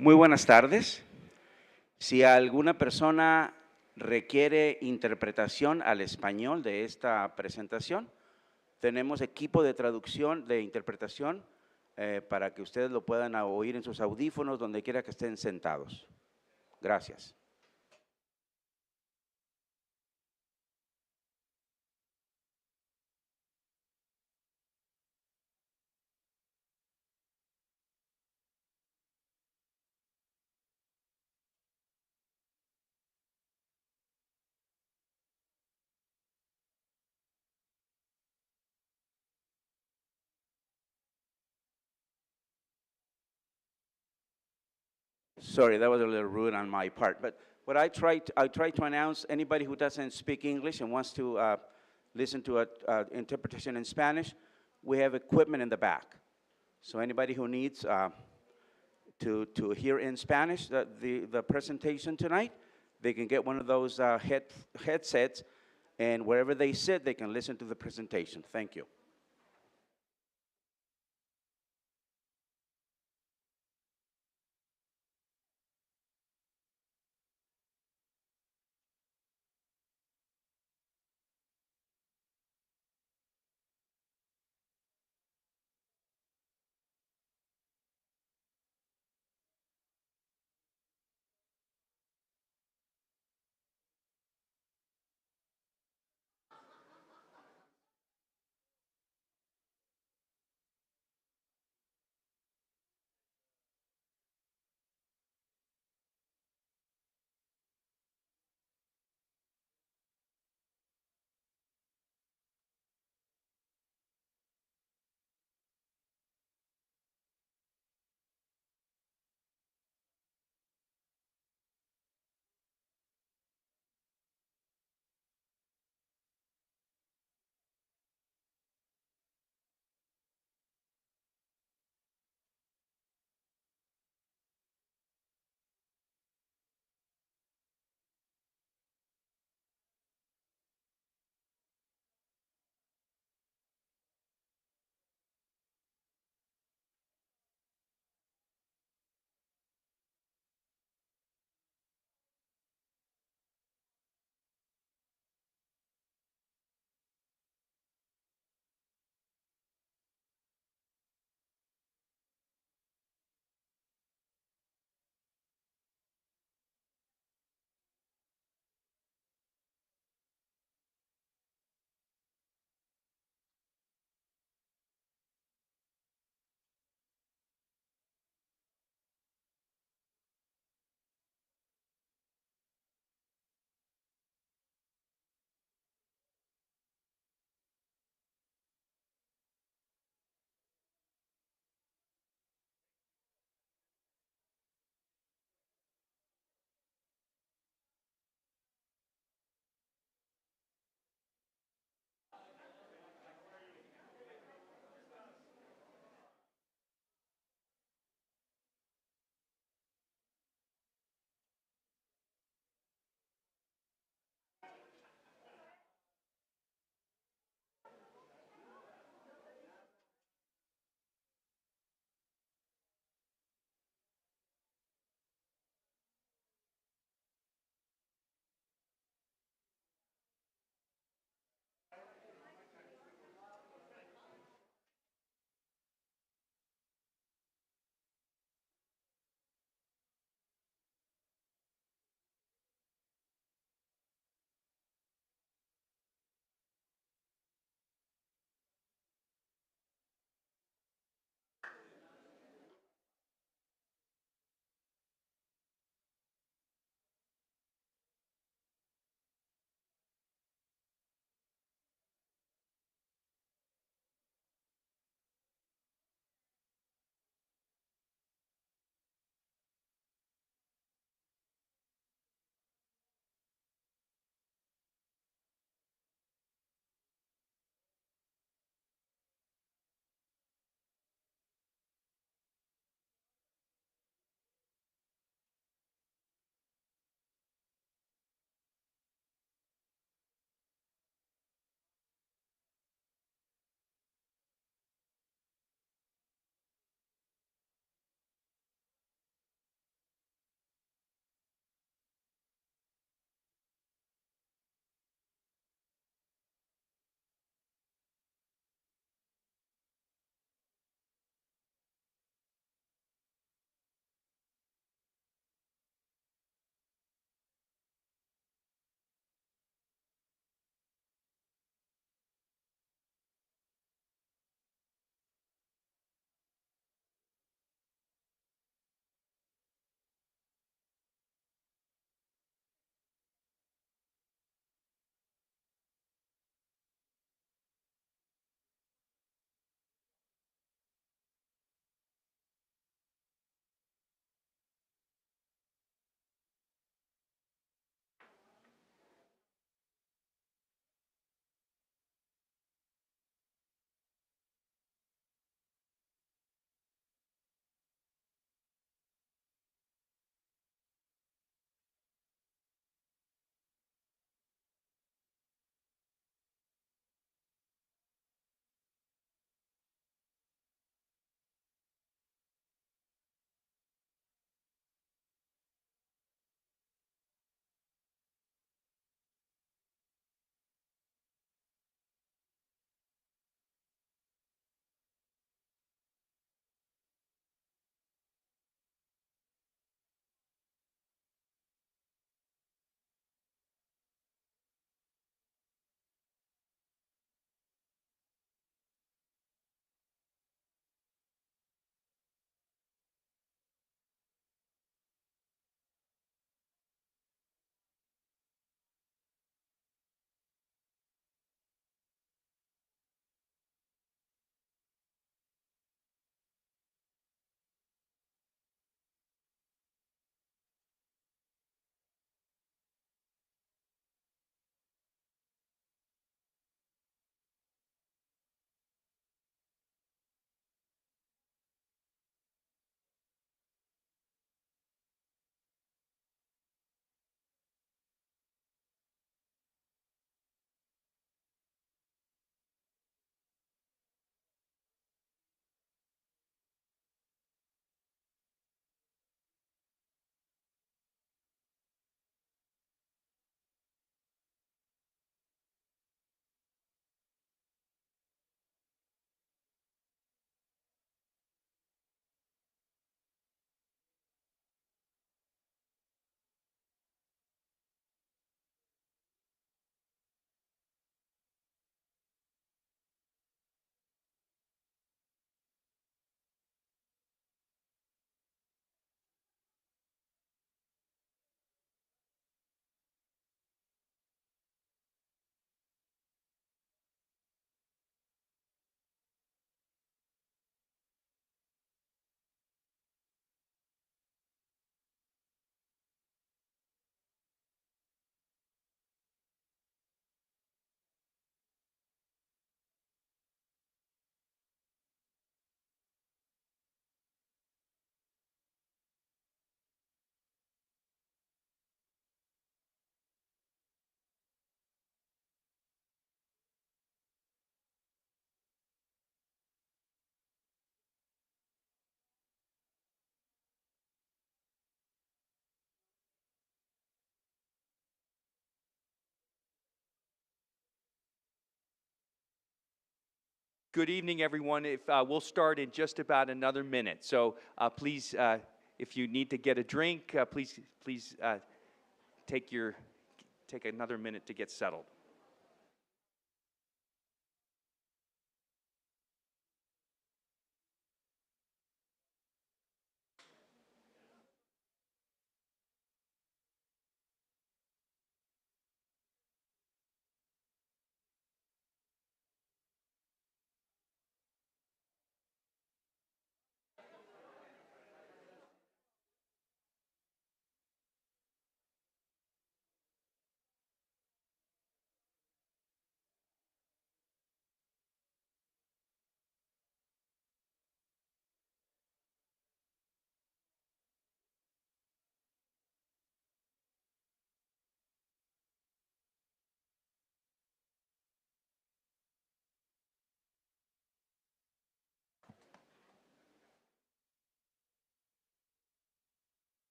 Muy buenas tardes. Si alguna persona requiere interpretación al español de esta presentación, tenemos equipo de traducción, de interpretación, para que ustedes lo puedan oír en sus audífonos, donde quiera que estén sentados. Gracias. Sorry, that was a little rude on my part. But what I try to announce, anybody who doesn't speak English and wants to listen to an interpretation in Spanish, we have equipment in the back. So anybody who needs to hear in Spanish the presentation tonight, they can get one of those headsets, and wherever they sit, they can listen to the presentation. Thank you. Good evening, everyone. We'll start in just about another minute. So please, if you need to get a drink, please take another minute to get settled.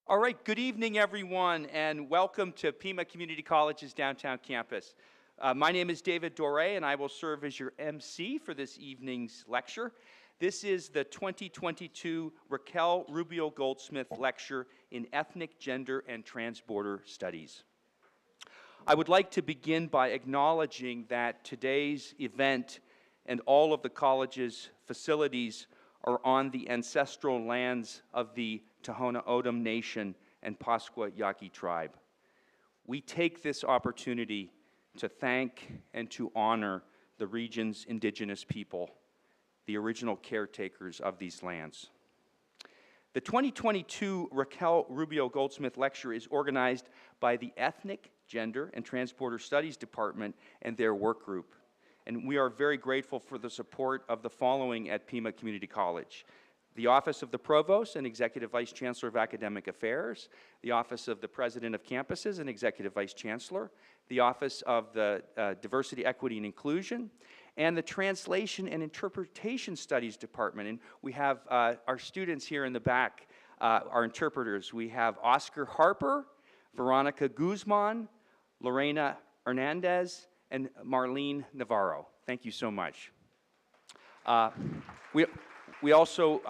All right, good evening, everyone, and welcome to Pima Community College's downtown campus. My name is David Doré, and I will serve as your MC for this evening's lecture. This is the 2022 Raquel Rubio Goldsmith Lecture in Ethnic, Gender, and Transborder Studies. I would like to begin by acknowledging that today's event and all of the college's facilities are on the ancestral lands of the Tohono O'odham Nation and Pascua Yaqui tribe. We take this opportunity to thank and to honor the region's indigenous people, the original caretakers of these lands. The 2022 Raquel Rubio Goldsmith Lecture is organized by the Ethnic, Gender, and Transborder Studies Department and their work group. And we are very grateful for the support of the following at Pima Community College: the Office of the Provost and Executive Vice Chancellor of Academic Affairs, the Office of the President of Campuses and Executive Vice Chancellor, the Office of the Diversity, Equity, and Inclusion, and the Translation and Interpretation Studies Department. And we have our students here in the back, our interpreters. We have Oscar Harper, Veronica Guzman, Lorena Hernandez, and Marlene Navarro. Thank you so much. We also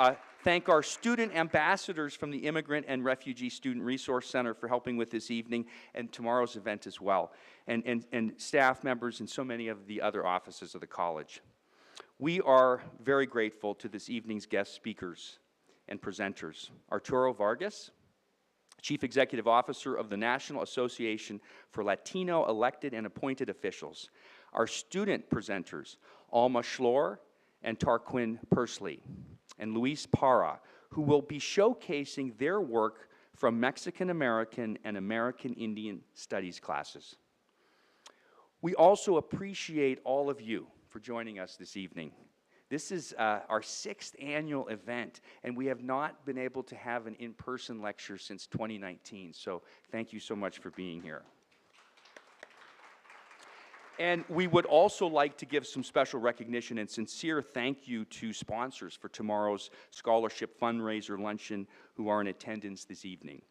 thank our student ambassadors from the Immigrant and Refugee Student Resource Center for helping with this evening and tomorrow's event as well, and staff members and so many of the other offices of the college. We are very grateful to this evening's guest speakers and presenters: Arturo Vargas, Chief Executive Officer of the National Association for Latino Elected and Appointed Officials; our student presenters, Alma Schlor and Tarquin Persley; and Luis Parra, who will be showcasing their work from Mexican American and American Indian Studies classes. We also appreciate all of you for joining us this evening. This is our 6th annual event, and we have not been able to have an in-person lecture since 2019, so thank you so much for being here. And we would also like to give some special recognition and sincere thank you to sponsors for tomorrow's scholarship fundraiser luncheon who are in attendance this evening.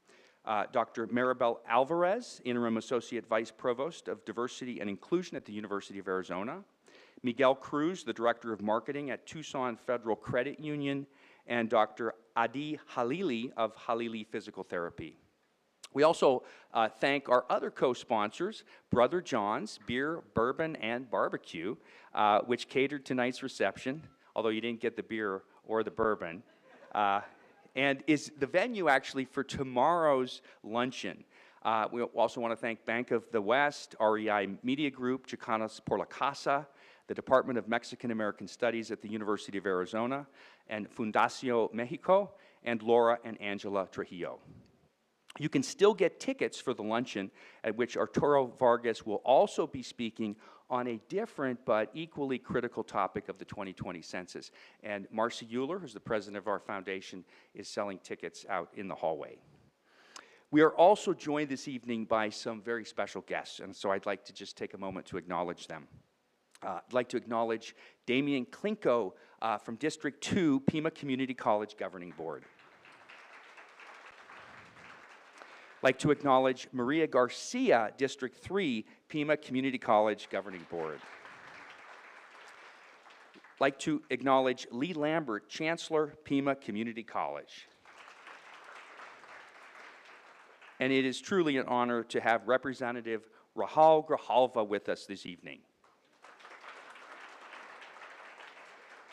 Dr. Maribel Alvarez, Interim Associate Vice Provost of Diversity and Inclusion at the University of Arizona; Miguel Cruz, the Director of Marketing at Tucson Federal Credit Union; and Dr. Adi Halili of Halili Physical Therapy. We also thank our other co-sponsors, Brother John's Beer, Bourbon, and Barbecue, which catered tonight's reception, although you didn't get the beer or the bourbon, and is the venue actually for tomorrow's luncheon. We also want to thank Bank of the West, REI Media Group, Chicanas por la Casa, the Department of Mexican American Studies at the University of Arizona, and Fundacio Mexico, and Laura and Angela Trujillo. You can still get tickets for the luncheon, at which Arturo Vargas will also be speaking on a different but equally critical topic of the 2020 census. And Marcy Euler, who's the president of our foundation, is selling tickets out in the hallway. We are also joined this evening by some very special guests, and so I'd like to just take a moment to acknowledge them. I'd like to acknowledge Damian Klinko from District 2 Pima Community College Governing Board. Like to acknowledge Maria Garcia, District 3, Pima Community College Governing Board. Like to acknowledge Lee Lambert, Chancellor, Pima Community College. And it is truly an honor to have Representative Rahul Grijalva with us this evening.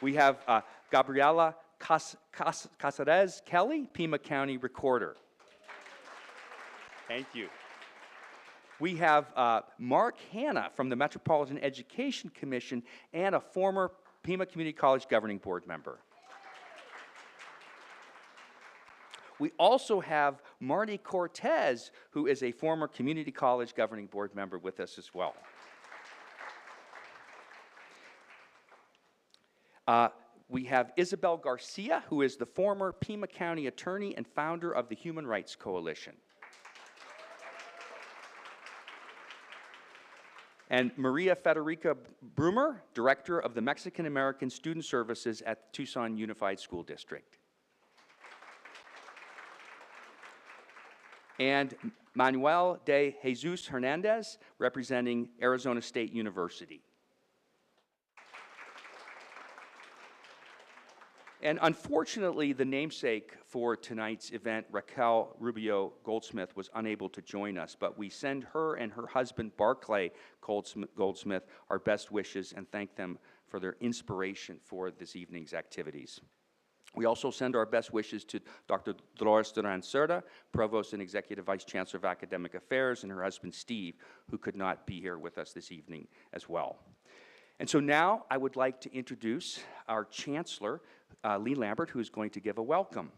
We have Gabriela Casares Kelly, Pima County Recorder. Thank you. We have Mark Hanna from the Metropolitan Education Commission and a former Pima Community College Governing Board member. We also have Marty Cortez, who is a former Community College Governing Board member with us as well. We have Isabel Garcia, who is the former Pima County Attorney and founder of the Human Rights Coalition. And Maria Federica Brumer, Director of the Mexican American Student Services at Tucson Unified School District. And Manuel de Jesus Hernandez, representing Arizona State University. And unfortunately, the namesake for tonight's event, Raquel Rubio Goldsmith, was unable to join us, but we send her and her husband, Barclay Goldsmith, our best wishes and thank them for their inspiration for this evening's activities. We also send our best wishes to Dr. Dolores Duran Cerda, Provost and Executive Vice Chancellor of Academic Affairs, and her husband, Steve, who could not be here with us this evening as well. And so now I would like to introduce our Chancellor, Lee Lambert, who is going to give a welcome.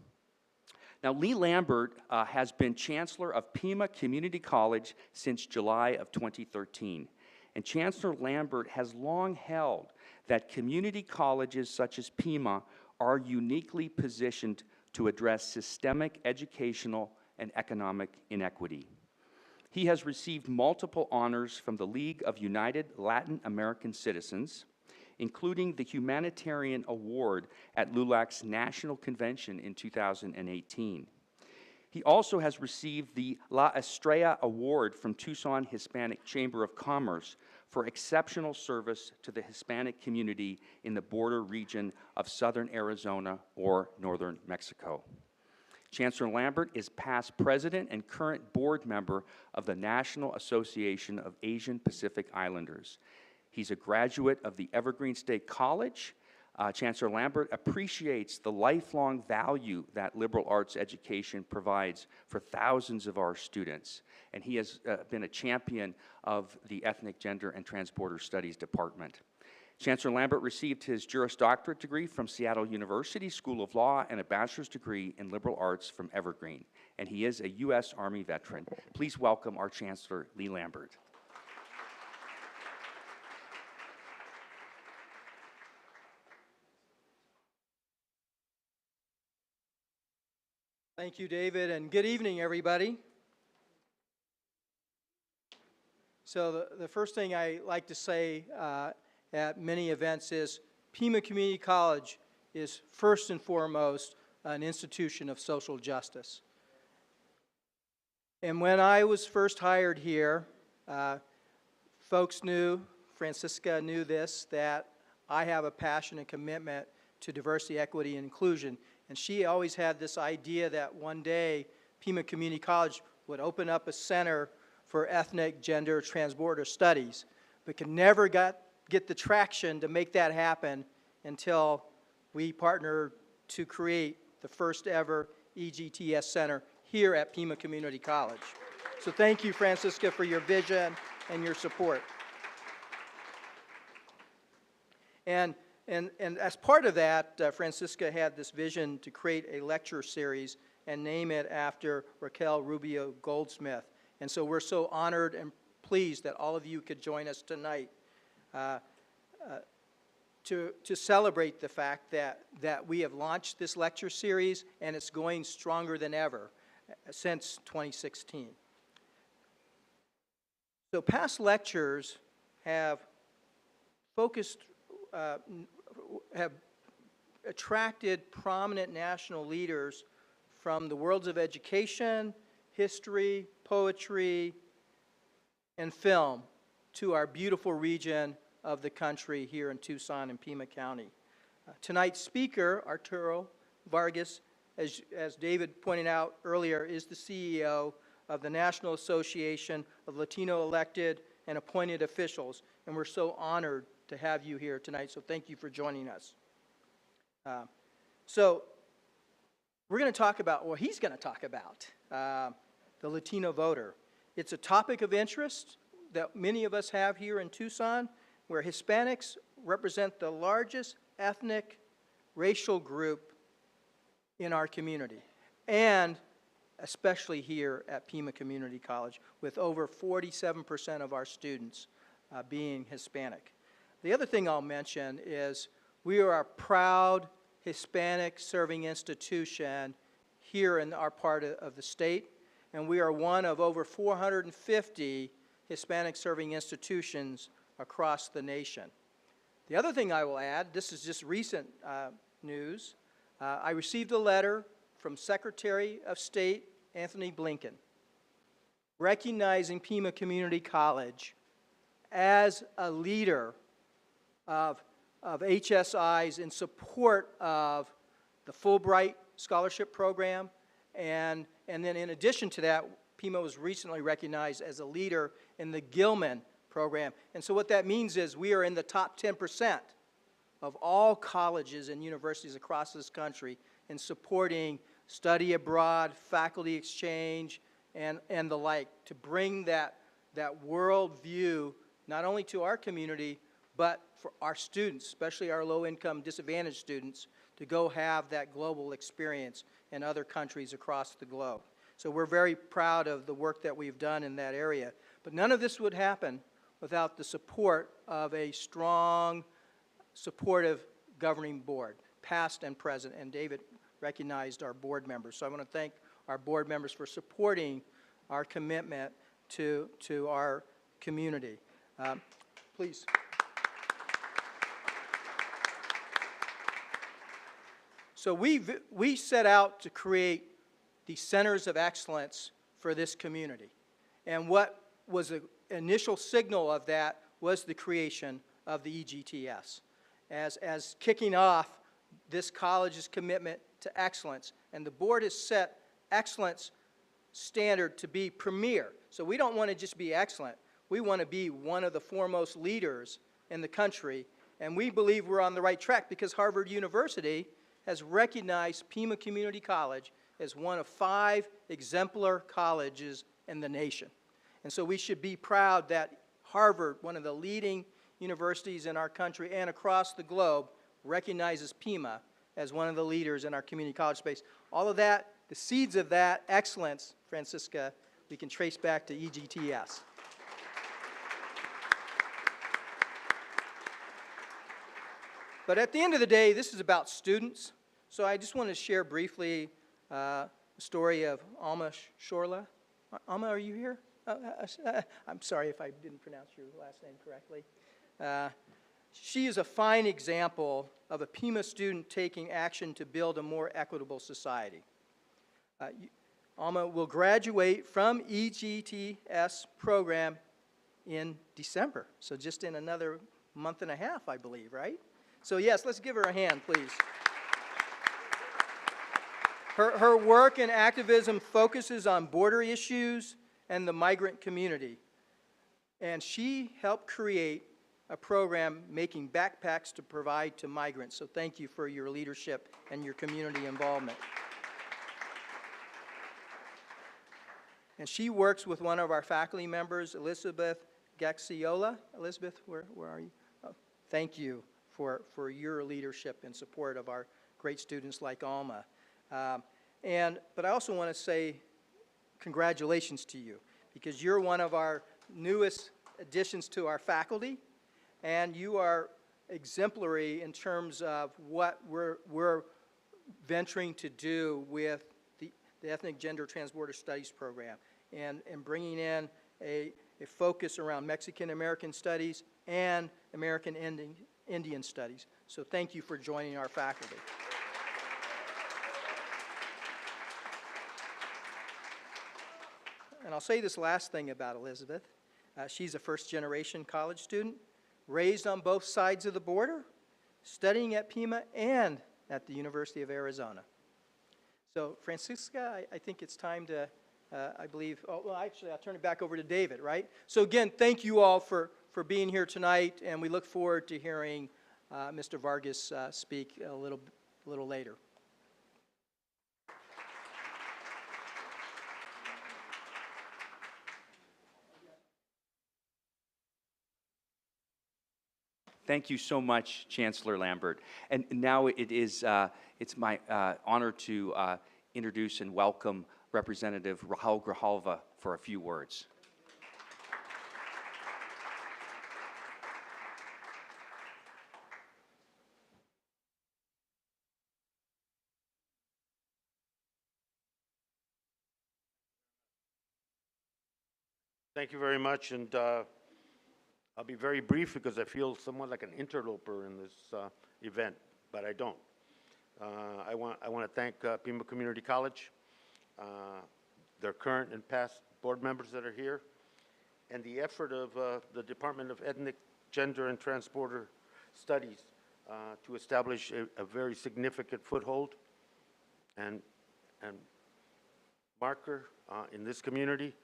Now, Lee Lambert has been Chancellor of Pima Community College since July of 2013. And Chancellor Lambert has long held that community colleges such as Pima are uniquely positioned to address systemic educational and economic inequity. He has received multiple honors from the League of United Latin American Citizens, including the Humanitarian Award at LULAC's National Convention in 2018. He also has received the La Estrella Award from Tucson Hispanic Chamber of Commerce for exceptional service to the Hispanic community in the border region of southern Arizona or northern Mexico. Chancellor Lambert is past president and current board member of the National Association of Asian Pacific Islanders. He's a graduate of the Evergreen State College. Chancellor Lambert appreciates the lifelong value that liberal arts education provides for thousands of our students, and he has been a champion of the Ethnic, Gender, and Transborder Studies Department. Chancellor Lambert received his Juris Doctorate degree from Seattle University School of Law and a bachelor's degree in liberal arts from Evergreen, and he is a U.S. Army veteran. Please welcome our Chancellor, Lee Lambert. Thank you, David, and good evening, everybody. So the first thing I like to say at many events is Pima Community College is first and foremost an institution of social justice. And when I was first hired here, folks knew, Francisca knew this, that I have a passion and commitment to diversity, equity, and inclusion. And she always had this idea that one day Pima Community College would open up a center for ethnic, gender, transborder studies, but could never get the traction to make that happen until we partnered to create the first ever EGTSS Center here at Pima Community College. So thank you, Francisca, for your vision and your support. And as part of that, Francisca had this vision to create a lecture series and name it after Raquel Rubio Goldsmith. And so we're so honored and pleased that all of you could join us tonight to celebrate the fact that we have launched this lecture series, and it's going stronger than ever since 2016. So past lectures have focused have attracted prominent national leaders from the worlds of education, history, poetry, and film to our beautiful region of the country here in Tucson and Pima County. Tonight's speaker, Arturo Vargas, as David pointed out earlier, is the CEO of the National Association of Latino Elected and Appointed Officials, and we're so honored to have you here tonight, so thank you for joining us. So we're going to talk about, well, he's going to talk about the Latino voter. It's a topic of interest that many of us have here in Tucson, where Hispanics represent the largest ethnic, racial group in our community, and especially here at Pima Community College, with over 47% of our students being Hispanic. The other thing I'll mention is we are a proud Hispanic serving institution here in our part of the state, and we are one of over 450 Hispanic serving institutions across the nation. The other thing I will add, this is just recent news, I received a letter from Secretary of State Anthony Blinken recognizing Pima Community College as a leader of HSIs in support of the Fulbright Scholarship Program, and then in addition to that, Pima was recently recognized as a leader in the Gilman program. And so what that means is we are in the top 10% of all colleges and universities across this country in supporting study abroad, faculty exchange, and the like, to bring that world view not only to our community, but for our students, especially our low-income disadvantaged students, to go have that global experience in other countries across the globe. So we're very proud of the work that we've done in that area. But none of this would happen without the support of a strong, supportive governing board, past and present, and David recognized our board members. So I want to thank our board members for supporting our commitment to our community. Please. So we set out to create these centers of excellence for this community. And what was the initial signal of that was the creation of the EGTSS as kicking off this college's commitment to excellence. And the board has set excellence standard to be premier. So we don't want to just be excellent. We want to be one of the foremost leaders in the country. And we believe we're on the right track because Harvard University has recognized Pima Community College as one of 5 exemplar colleges in the nation. And so we should be proud that Harvard, one of the leading universities in our country and across the globe, recognizes Pima as one of the leaders in our community college space. All of that, the seeds of that excellence, Francisca, we can trace back to EGTSS. But at the end of the day, this is about students. So I just want to share briefly the story of Alma Shorla. Alma, are you here? I'm sorry if I didn't pronounce your last name correctly. She is a fine example of a Pima student taking action to build a more equitable society. Alma will graduate from EGTSS program in December, so just in another month and a half, I believe, right? So yes, let's give her a hand, please. Her work and activism focuses on border issues and the migrant community. And she helped create a program making backpacks to provide to migrants. So thank you for your leadership and your community involvement. And she works with one of our faculty members, Elizabeth Gaxiola. Elizabeth, where are you? Oh, thank you for your leadership and support of our great students like Alma. But I also want to say congratulations to you, because you're one of our newest additions to our faculty, and you are exemplary in terms of what we're venturing to do with the Ethnic Gender Transborder Studies program, and bringing in a focus around Mexican American studies and American Indian studies. So thank you for joining our faculty. and I'll say this last thing about Elizabeth. She's a first-generation college student, raised on both sides of the border, studying at Pima and at the University of Arizona. So, Francisca, I think it's time to, I believe, oh, well, actually, I'll turn it back over to David, right? So again, thank you all for being here tonight, and we look forward to hearing Mr. Vargas speak a little later. Thank you so much, Chancellor Lambert. And now it's my honor to introduce and welcome Representative Raquel Grijalva for a few words. Thank you very much, and I'll be very brief because I feel somewhat like an interloper in this event, but I don't. I want to thank Pima Community College, their current and past board members that are here, and the effort of the Department of Ethnic, Gender, and Transborder Studies to establish a very significant foothold and marker in this community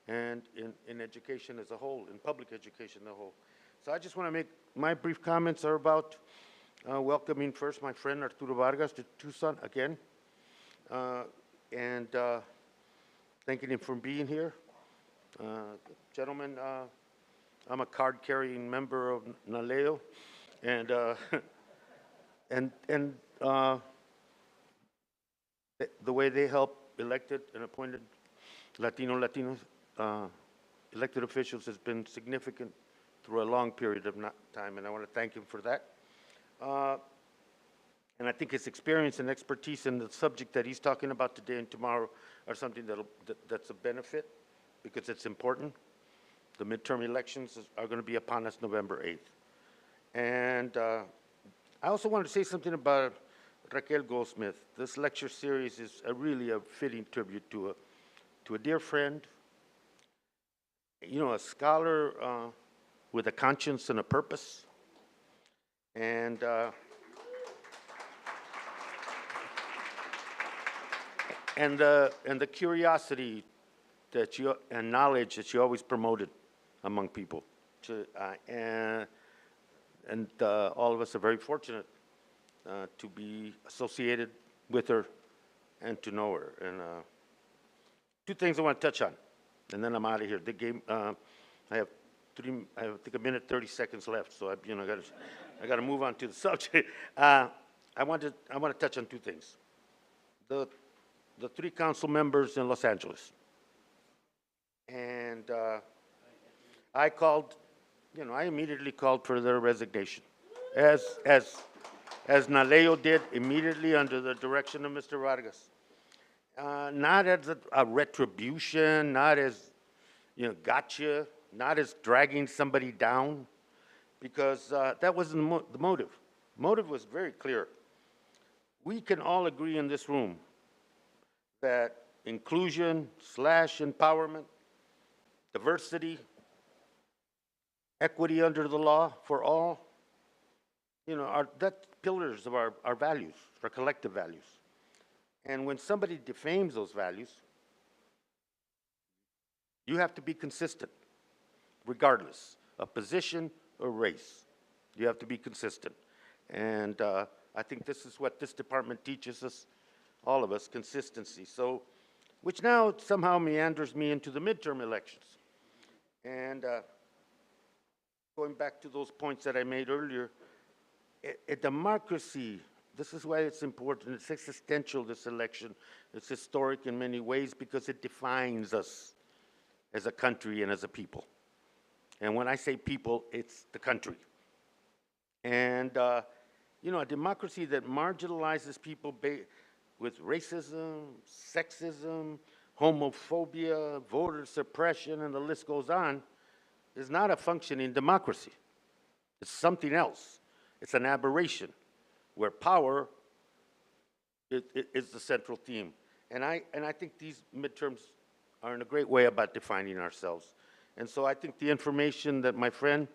and in education as a whole, in public education as a whole. So I just want to make, my brief comments are about welcoming first my friend Arturo Vargas to Tucson again, and thanking him for being here. Gentlemen, I'm a card-carrying member of NALEO, and the way they help elected and appointed Latinos elected officials has been significant through a long period of time, and I want to thank him for that. And I think his experience and expertise in the subject that he's talking about today and tomorrow are something that's a benefit because it's important. The midterm elections are going to be upon us November 8th. And I also wanted to say something about Raquel Goldsmith. This lecture series is really a fitting tribute to a dear friend, you know, a scholar with a conscience and a purpose, and the curiosity that and knowledge that she always promoted among people. And all of us are very fortunate to be associated with her and to know her. And two things I want to touch on, and then I'm out of here. The game, I have I think a minute 30 seconds left, so I got to move on to the subject. I want to touch on two things. The three council members in Los Angeles, and I called, I immediately called for their resignation, as NALEO did immediately under the direction of Mr. Vargas. Not as a retribution, not as, gotcha, not as dragging somebody down, because that wasn't the motive. Motive was very clear. We can all agree in this room that inclusion / empowerment, diversity, equity under the law for all, that's pillars of our values, our collective values. And when somebody defames those values, you have to be consistent, regardless of position or race. You have to be consistent. And I think this is what this department teaches us, all of us, consistency. So, which now somehow meanders me into the midterm elections. And going back to those points that I made earlier, a democracy, this is why it's important. It's existential, this election. It's historic in many ways because it defines us as a country and as a people. And when I say people, it's the country. And, a democracy that marginalizes people with racism, sexism, homophobia, voter suppression, and the list goes on, is not a functioning democracy. It's something else. It's an aberration where power is the central theme. And I think these midterms are in a great way about defining ourselves. And so I think the information that my friend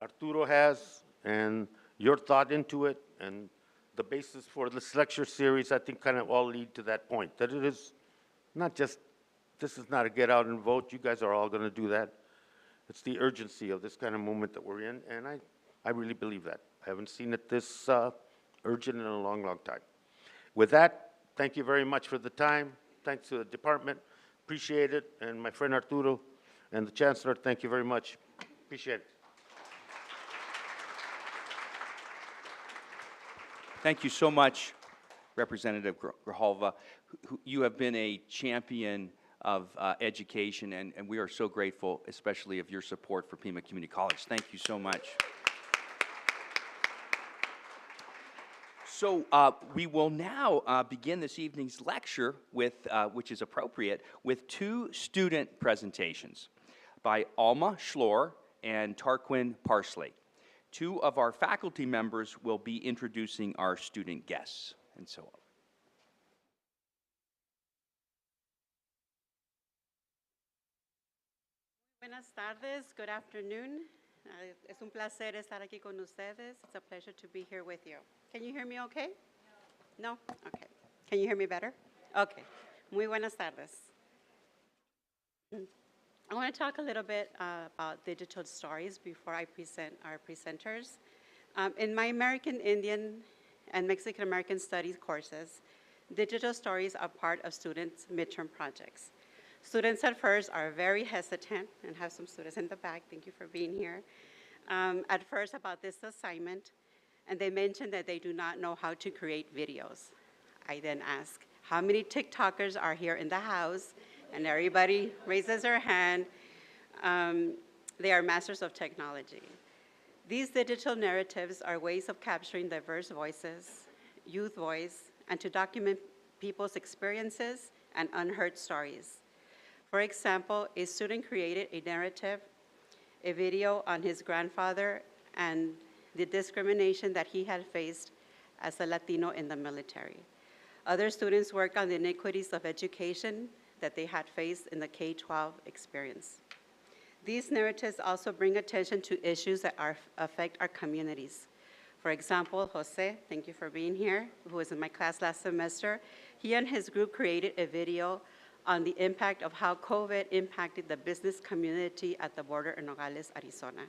Arturo has and your thought into it and the basis for this lecture series, I think kind of all lead to that point, that it is not just, this is not a get out and vote, you guys are all going to do that. It's the urgency of this kind of movement that we're in, and I really believe that. I haven't seen it this urgent in a long, long time. With that, thank you very much for the time. Thanks to the department, appreciate it, and my friend Arturo and the Chancellor, thank you very much. Appreciate it. Thank you so much, Representative Grijalva. You have been a champion of education, and we are so grateful, especially of your support for Pima Community College. Thank you so much. So we will now begin this evening's lecture with, which is appropriate, with two student presentations by Alma Schlor and Tarquin Parsley. Two of our faculty members will be introducing our student guests, and so on. Buenas tardes, good afternoon. Es un placer estar aquí con ustedes. It's a pleasure to be here with you. Can you hear me okay? No? Okay. Can you hear me better? Okay. Muy buenas tardes. I want to talk a little bit about digital stories before I present our presenters. In my American Indian and Mexican American Studies courses, digital stories are part of students' midterm projects. Students at first are very hesitant, and have some students in the back, thank you for being here, at first about this assignment, and they mention that they do not know how to create videos. I then ask, how many TikTokers are here in the house? And everybody raises their hand. They are masters of technology. These digital narratives are ways of capturing diverse voices, youth voice, and to document people's experiences and unheard stories. For example, a student created a narrative, a video on his grandfather and the discrimination that he had faced as a Latino in the military. Other students worked on the inequities of education that they had faced in the K-12 experience. These narratives also bring attention to issues that affect our communities. For example, Jose, thank you for being here, who was in my class last semester. He and his group created a video on the impact of how COVID impacted the business community at the border in Nogales, Arizona.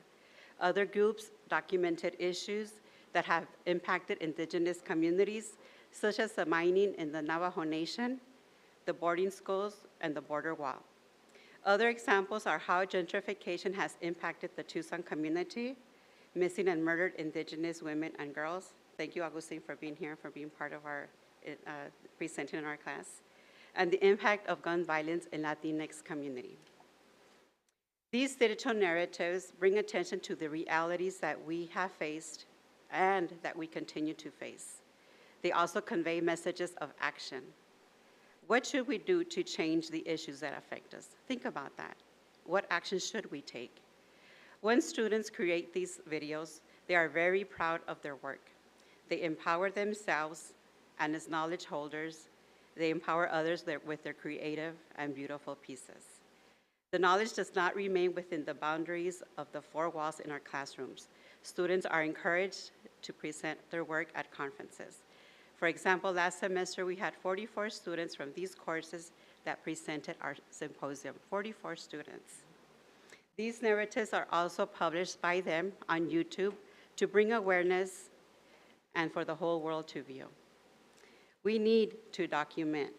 Other groups documented issues that have impacted indigenous communities, such as the mining in the Navajo Nation, the boarding schools, and the border wall. Other examples are how gentrification has impacted the Tucson community, missing and murdered indigenous women and girls. Thank you, Agustin, for being here, for being part of our presenting in our class, and the impact of gun violence in Latinx community. These digital narratives bring attention to the realities that we have faced and that we continue to face. They also convey messages of action. What should we do to change the issues that affect us? Think about that. What actions should we take? When students create these videos, they are very proud of their work. They empower themselves, and as knowledge holders, they empower others with their creative and beautiful pieces. The knowledge does not remain within the boundaries of the four walls in our classrooms. Students are encouraged to present their work at conferences. For example, last semester we had 44 students from these courses that presented our symposium, 44 students. These narratives are also published by them on YouTube to bring awareness and for the whole world to view. We need to document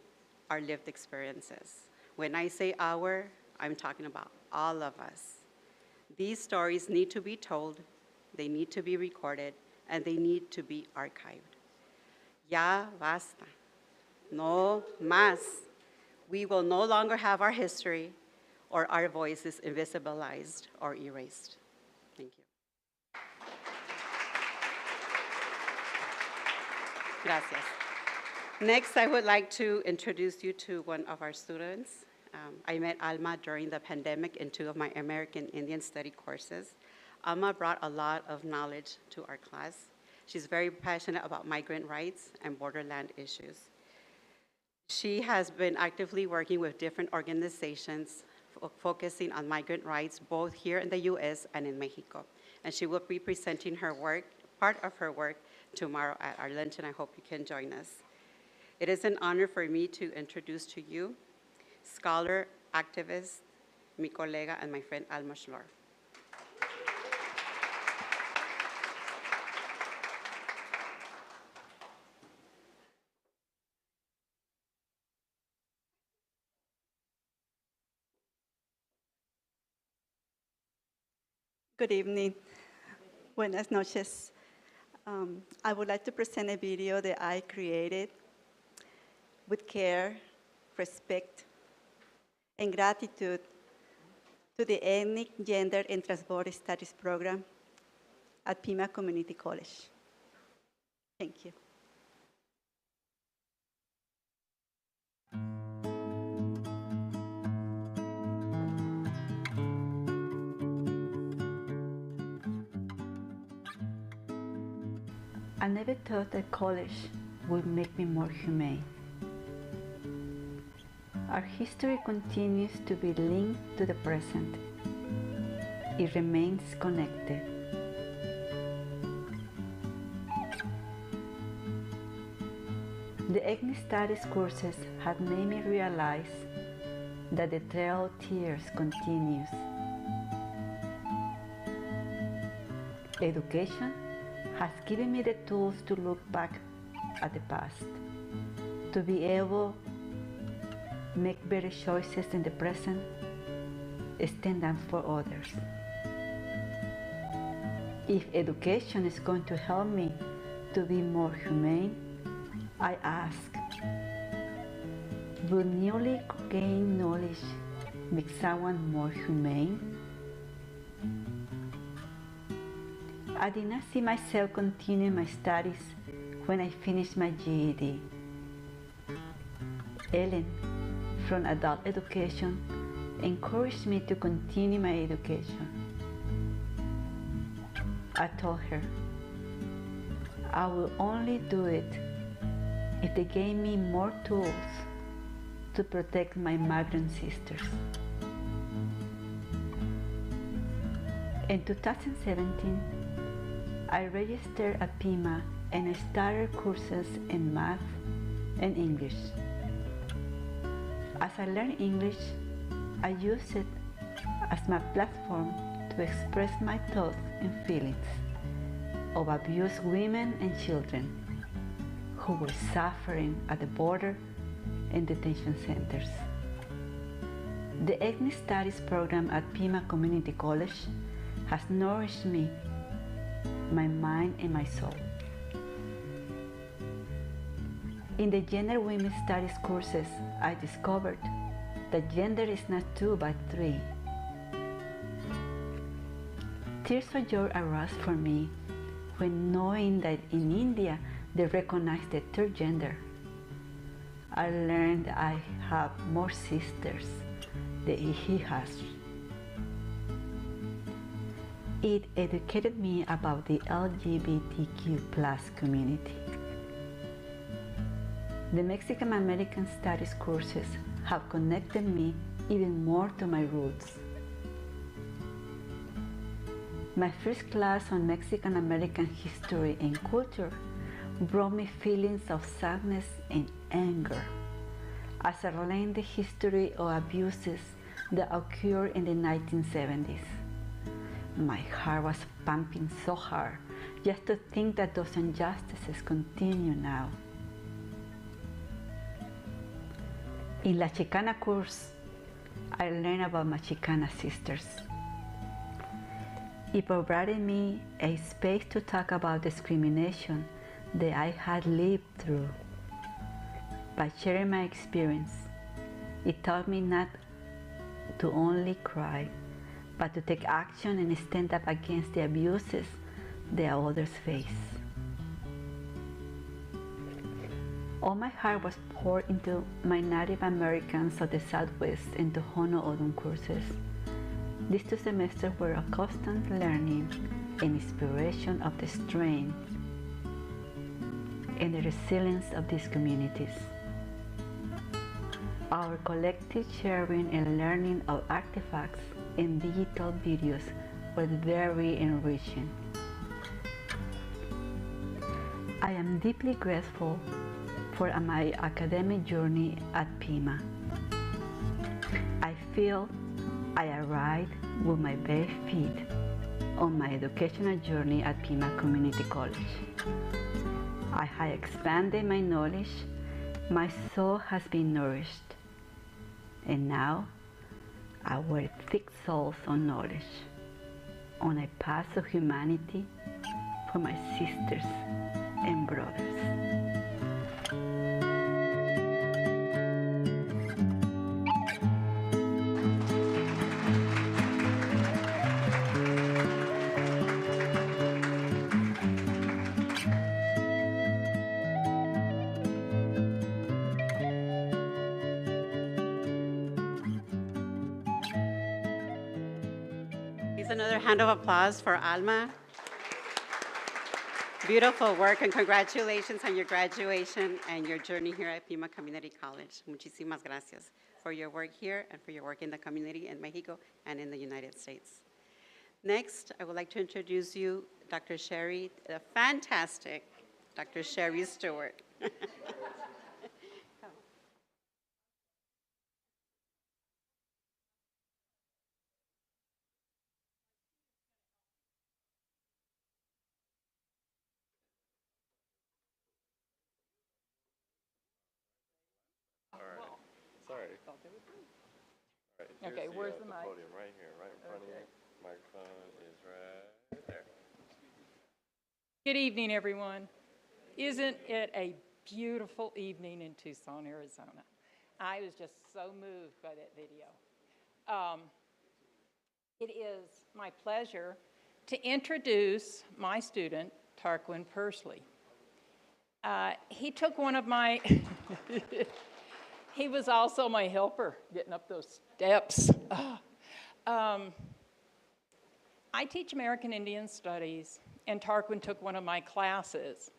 our lived experiences. When I say our, I'm talking about all of us. These stories need to be told, they need to be recorded, and they need to be archived. Ya basta. No más. We will no longer have our history or our voices invisibilized or erased. Thank you. Gracias. Next, I would like to introduce you to one of our students. I met Alma during the pandemic in two of my American Indian study courses. Alma brought a lot of knowledge to our class. She's very passionate about migrant rights and borderland issues. She has been actively working with different organizations focusing on migrant rights, both here in the US and in Mexico. And she will be presenting her work, part of her work, tomorrow at our luncheon. I hope you can join us. It is an honor for me to introduce to you scholar, activist, mi colega, and my friend Alma Schlor. Good evening. Buenas noches. I would like to present a video that I created with care, respect, and gratitude to the Ethnic, Gender, and Transborder Studies program at Pima Community College. Thank you. I never thought that college would make me more humane. Our history continues to be linked to the present. It remains connected. The ethnic studies courses have made me realize that the trail of tears continues. Education has given me the tools to look back at the past, to be able to make better choices in the present, stand up for others. If education is going to help me to be more humane, I ask, will newly gained knowledge make someone more humane? I did not see myself continuing my studies when I finished my GED. Ellen, from Adult Education, encouraged me to continue my education. I told her, I will only do it if they gave me more tools to protect my migrant sisters. In 2017, I registered at Pima and I started courses in math and English. As I learned English, I use it as my platform to express my thoughts and feelings of abused women and children who were suffering at the border and detention centers. The Ethnic Studies program at Pima Community College has nourished me, my mind, and my soul. In the Gender Women's Studies courses, I discovered that gender is not 2 but 3. Tears of joy arose for me when knowing that in India they recognize the third gender. I learned I have more sisters than he has. It educated me about the LGBTQ+ community. The Mexican American Studies courses have connected me even more to my roots. My first class on Mexican American history and culture brought me feelings of sadness and anger as I learned the history of abuses that occurred in the 1970s. My heart was pumping so hard just to think that those injustices continue now. In La Chicana course, I learned about my Chicana sisters. It provided me a space to talk about discrimination that I had lived through. By sharing my experience, it taught me not to only cry, but to take action and stand up against the abuses that others face. All my heart was poured into my Native Americans of the Southwest and Tohono O'odham courses. These 2 semesters were a constant learning and inspiration of the strength and the resilience of these communities. Our collective sharing and learning of artifacts and digital videos was very enriching. I am deeply grateful for my academic journey at Pima. I feel I arrived with my bare feet on my educational journey at Pima Community College. I have expanded my knowledge, my soul has been nourished, and now I wear thick souls of knowledge on a path of humanity for my sisters and brothers. Please, another hand of applause for Alma. Beautiful work, and congratulations on your graduation and your journey here at Pima Community College. Muchísimas gracias for your work here and for your work in the community in Mexico and in the United States. Next, I would like to introduce you Dr. Sherry, the fantastic Dr. Sherry Stewart. Sorry. All right, Okay, where's the mic? Podium right here, right in front of you. Microphone is right there. Good evening, everyone. Isn't it a beautiful evening in Tucson, Arizona? I was just so moved by that video. It is my pleasure to introduce my student, Tarquin Pursley. He took one of my, he was also my helper getting up those steps. I teach American Indian Studies, and Tarquin took one of my classes,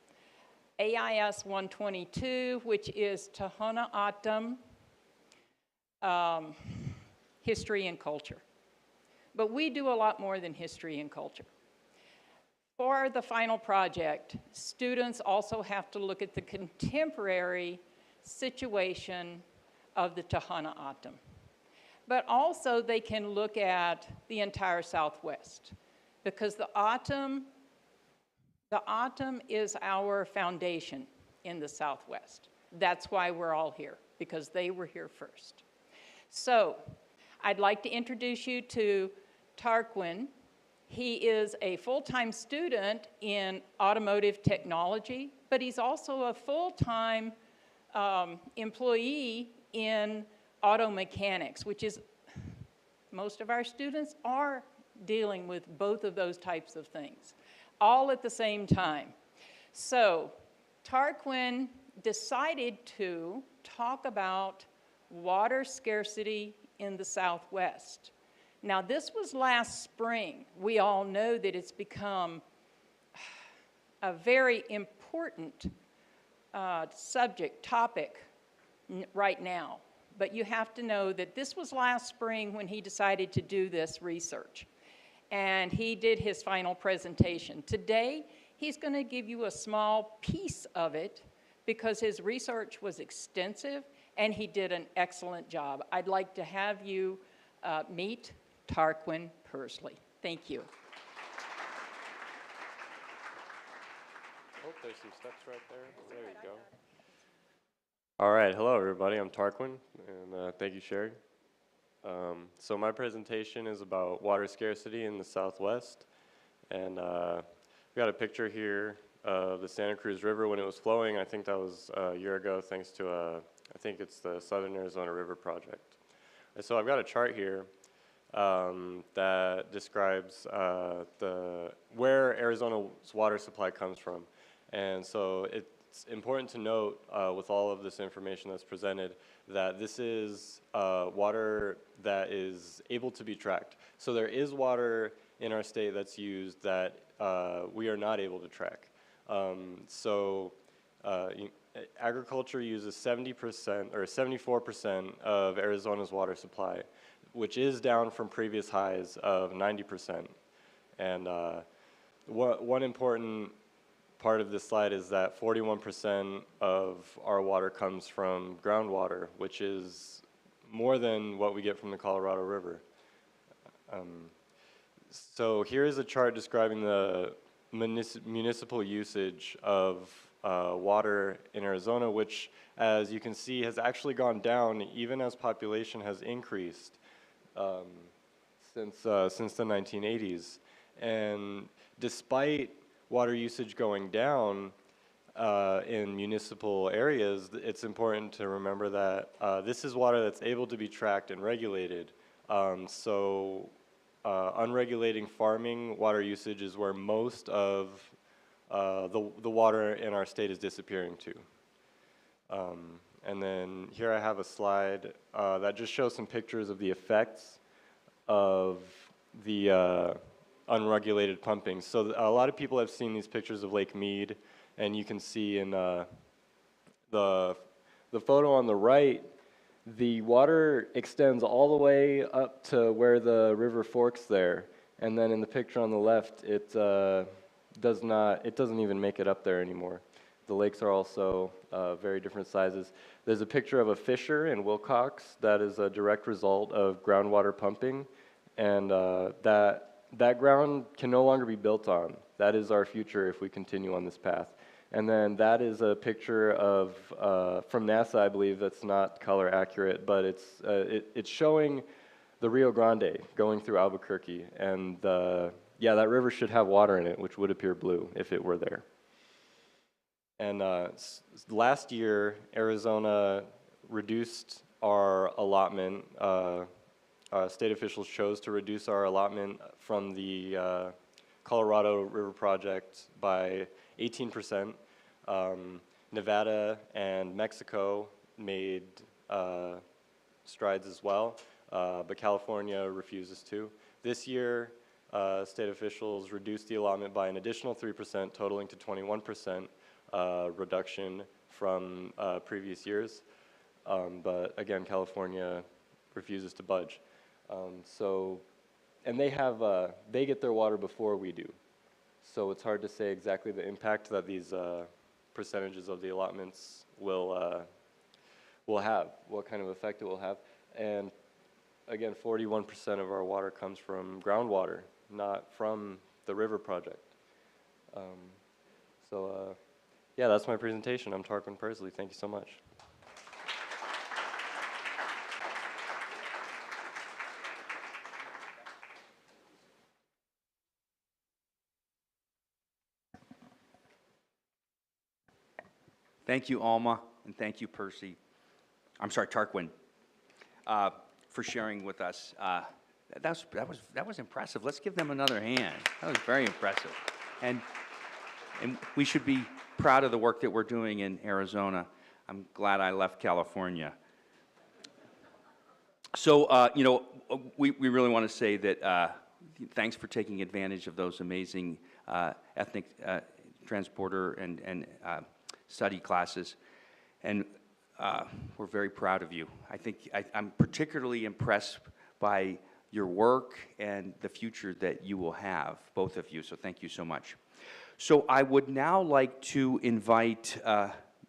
AIS 122, which is Tohono O'odham, History and Culture. But we do a lot more than history and culture. For the final project, students also have to look at the contemporary situation of the Tohono O'odham. But also they can look at the entire Southwest, because the O'odham is our foundation in the Southwest. That's why we're all here, because they were here first. So I'd like to introduce you to Tarquin. He is a full-time student in automotive technology, but he's also a full-time employee in auto mechanics, which is, most of our students are dealing with both of those types of things, all at the same time. So Tarquin decided to talk about water scarcity in the Southwest. Now, this was last spring. We all know that it's become a very important topic right now. But you have to know that this was last spring when he decided to do this research. And he did his final presentation. Today, he's going to give you a small piece of it because his research was extensive and he did an excellent job. I'd like to have you meet Tarquin Pursley. Thank you. Oh, there's some steps right there. There you go. All right, hello everybody, I'm Tarquin, and thank you, Sherry. So my presentation is about water scarcity in the Southwest, and we got a picture here of the Santa Cruz River when it was flowing. I think that was a year ago, thanks to, I think it's the Southern Arizona River Project. And so I've got a chart here that describes where Arizona's water supply comes from. And so it's important to note with all of this information that's presented that this is water that is able to be tracked. So there is water in our state that's used that we are not able to track. agriculture uses 70% or 74% of Arizona's water supply, which is down from previous highs of 90%. And one important part of this slide is that 41% of our water comes from groundwater, which is more than what we get from the Colorado River. So here is a chart describing the municipal usage of water in Arizona, which, as you can see, has actually gone down even as population has increased since the 1980s. And despite water usage going down in municipal areas, it's important to remember that this is water that's able to be tracked and regulated. Unregulating farming water usage is where most of the water in our state is disappearing to. And then here I have a slide that just shows some pictures of the effects of the unregulated pumping. So a lot of people have seen these pictures of Lake Mead, and you can see in the photo on the right, the water extends all the way up to where the river forks there, and then in the picture on the left, it doesn't even make it up there anymore. The lakes are also very different sizes. There's a picture of a fissure in Wilcox that is a direct result of groundwater pumping, and that ground can no longer be built on. That is our future if we continue on this path. And then that is a picture of, from NASA, I believe, that's not color accurate, but it's showing the Rio Grande going through Albuquerque. And yeah, that river should have water in it, which would appear blue if it were there. And last year, Arizona reduced our allotment. State officials chose to reduce our allotment from the Colorado River Project by 18%. Nevada and Mexico made strides as well, but California refuses to. This year, state officials reduced the allotment by an additional 3%, totaling to 21% reduction from previous years. But again, California refuses to budge. And they get their water before we do. So it's hard to say exactly the impact that these percentages of the allotments will have, what kind of effect it will have. And again, 41% of our water comes from groundwater, not from the river project. Yeah, that's my presentation. I'm Tarquin Persley. Thank you so much. Thank you, Alma, and thank you, Percy. I'm sorry, Tarquin, for sharing with us. That was impressive. Let's give them another hand. That was very impressive. And we should be proud of the work that we're doing in Arizona. I'm glad I left California. So, you know, we really want to say that thanks for taking advantage of those amazing ethnic Transborder and study classes, and we're very proud of you. I think I'm particularly impressed by your work and the future that you will have, both of you, so thank you so much. So I would now like to invite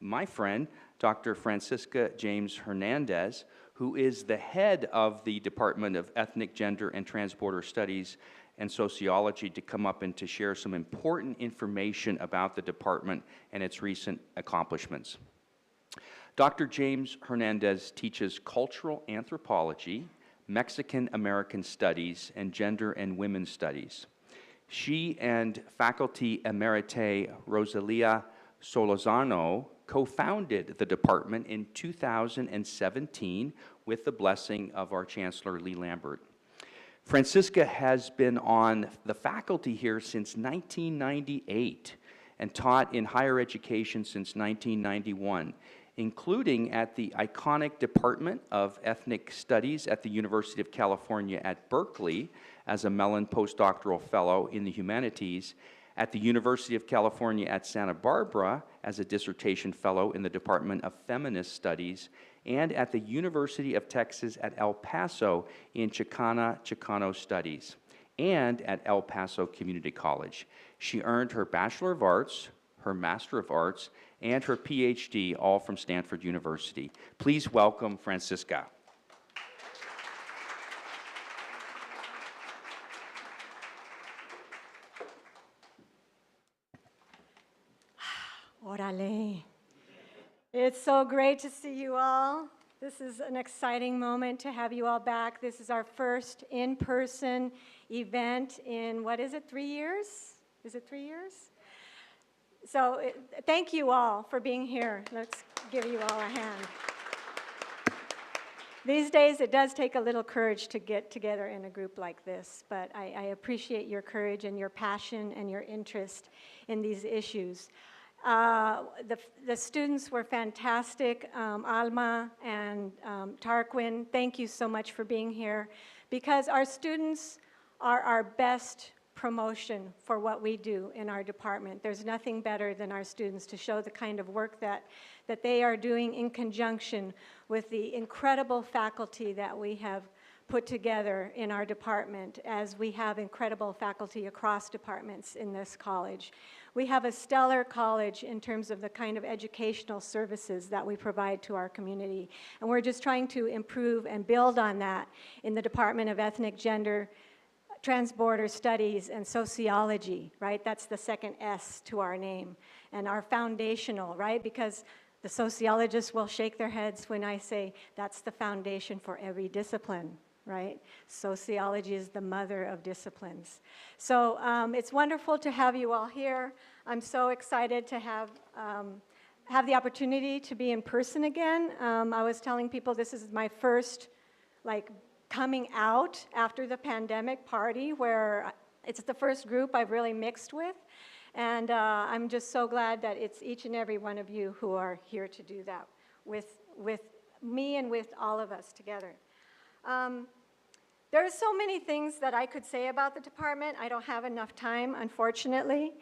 my friend, Dr. Francisca James Hernandez, who is the head of the Department of Ethnic, Gender, and Transborder Studies and Sociology, to come up and to share some important information about the department and its recent accomplishments. Dr. James Hernandez teaches cultural anthropology, Mexican American studies, and gender and women's studies. She and faculty emerite Rosalia Solozano co-founded the department in 2017 with the blessing of our Chancellor Lee Lambert. Francisca has been on the faculty here since 1998 and taught in higher education since 1991, including at the iconic Department of Ethnic Studies at the University of California at Berkeley as a Mellon postdoctoral fellow in the humanities, at the University of California at Santa Barbara as a dissertation fellow in the Department of Feminist Studies, and at the University of Texas at El Paso in Chicano Studies, and at El Paso Community College. She earned her Bachelor of Arts, her Master of Arts, and her PhD, all from Stanford University. Please welcome Francisca. Orale. It's so great to see you all. This is an exciting moment to have you all back. This is our first in-person event in, what is it, 3 years? Is it 3 years? So thank you all for being here. Let's give you all a hand. These days, it does take a little courage to get together in a group like this, but I appreciate your courage and your passion and your interest in these issues. The students were fantastic. Alma and Tarquin, thank you so much for being here, because our students are our best promotion for what we do in our department. There's nothing better than our students to show the kind of work that they are doing in conjunction with the incredible faculty that we have put together in our department, as we have incredible faculty across departments in this college. We have a stellar college in terms of the kind of educational services that we provide to our community. And we're just trying to improve and build on that in the Department of Ethnic, Gender, Transborder Studies, and Sociology, right? That's the second S to our name. And our foundational, right? Because the sociologists will shake their heads when I say that's the foundation for every discipline, right? Sociology is the mother of disciplines. So it's wonderful to have you all here. I'm so excited to have the opportunity to be in person again. I was telling people this is my first, coming out after the pandemic party, where it's the first group I've really mixed with. And I'm just so glad that it's each and every one of you who are here to do that with me and with all of us together. There are so many things that I could say about the department. I don't have enough time, unfortunately.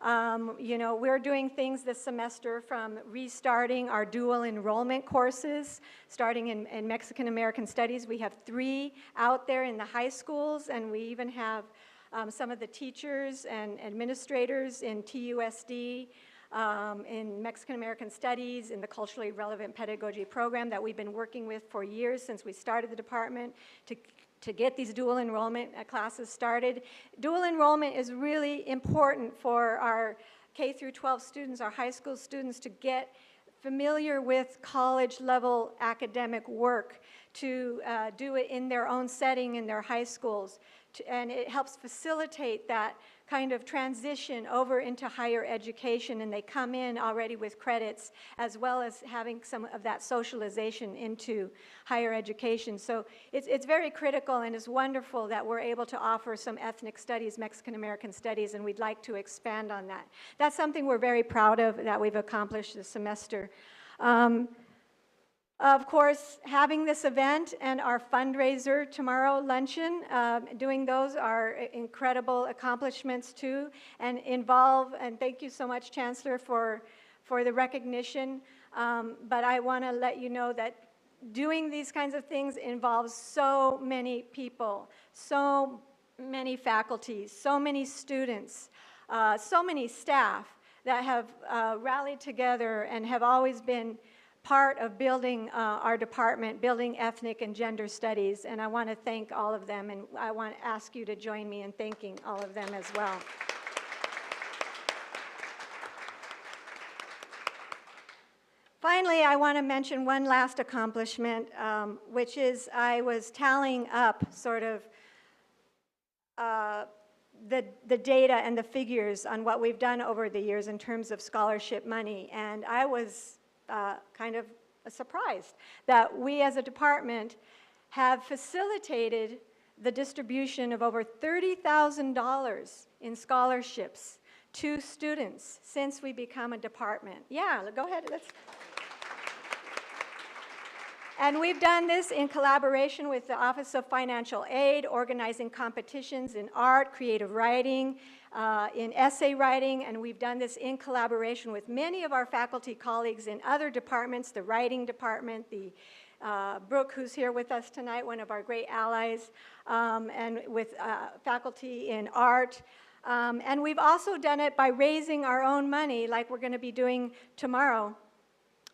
You know, we're doing things this semester from restarting our dual enrollment courses, starting in Mexican American Studies. We have 3 out there in the high schools, and we even have some of the teachers and administrators in TUSD, in Mexican American Studies, in the Culturally Relevant Pedagogy program that we've been working with for years since we started the department to get these dual enrollment classes started. Dual enrollment is really important for our K through 12 students, our high school students, to get familiar with college level academic work, to do it in their own setting in their high schools. And it helps facilitate that kind of transition over into higher education, and they come in already with credits, as well as having some of that socialization into higher education. So it's very critical, and it's wonderful that we're able to offer some ethnic studies, Mexican American studies, and we'd like to expand on that. That's something we're very proud of that we've accomplished this semester. Of course, having this event and our fundraiser tomorrow, luncheon, doing those are incredible accomplishments too, and thank you so much, Chancellor, for the recognition. But I want to let you know that doing these kinds of things involves so many people, so many faculty, so many students, so many staff that have rallied together and have always been part of building our department, building ethnic and gender studies, and I want to thank all of them, and I want to ask you to join me in thanking all of them as well. Finally, I want to mention one last accomplishment, which is I was tallying up sort of the data and the figures on what we've done over the years in terms of scholarship money, and I was kind of surprised that we as a department have facilitated the distribution of over $30,000 in scholarships to students since we become a department. Yeah, go ahead. And we've done this in collaboration with the Office of Financial Aid, organizing competitions in art, creative writing, in essay writing, and we've done this in collaboration with many of our faculty colleagues in other departments, the writing department, the Brooke, who's here with us tonight, one of our great allies, and with faculty in art. And we've also done it by raising our own money, like we're going to be doing tomorrow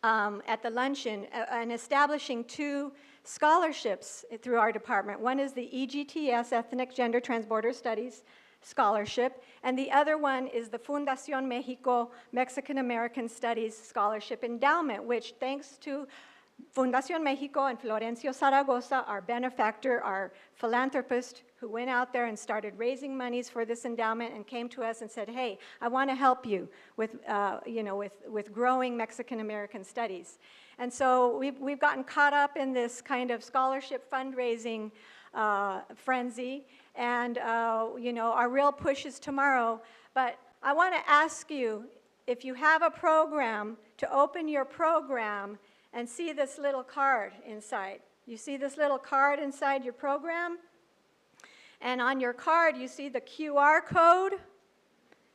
at the luncheon, and establishing 2 scholarships through our department. One is the EGTSS, Ethnic Gender Transborder Studies Scholarship, and the other one is the Fundación Mexico Mexican American Studies Scholarship Endowment, which, thanks to Fundación Mexico and Florencio Zaragoza, our benefactor, our philanthropist, who went out there and started raising monies for this endowment and came to us and said, hey, I want to help you with, with growing Mexican American studies. And so we've gotten caught up in this kind of scholarship fundraising frenzy, and our real push is tomorrow. But I want to ask you, if you have a program, to open your program and see this little card inside. You see this little card inside your program? And on your card, you see the QR code.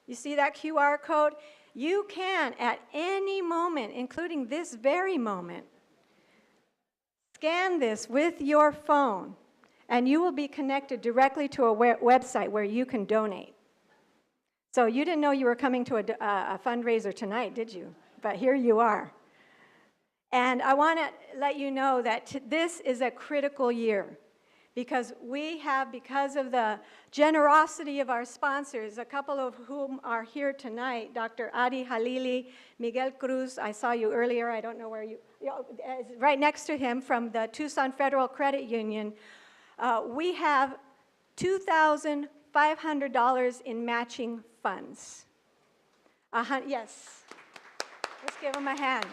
You see that QR code? You can, at any moment, including this very moment, scan this with your phone, and you will be connected directly to a website where you can donate. So you didn't know you were coming to a fundraiser tonight, did you? But here you are. And I want to let you know that this is a critical year, because we have, because of the generosity of our sponsors, a couple of whom are here tonight, Dr. Adi Halili, Miguel Cruz, I saw you earlier, I don't know where you, right next to him from the Tucson Federal Credit Union. We have $2,500 in matching funds. Yes, let's give them a hand.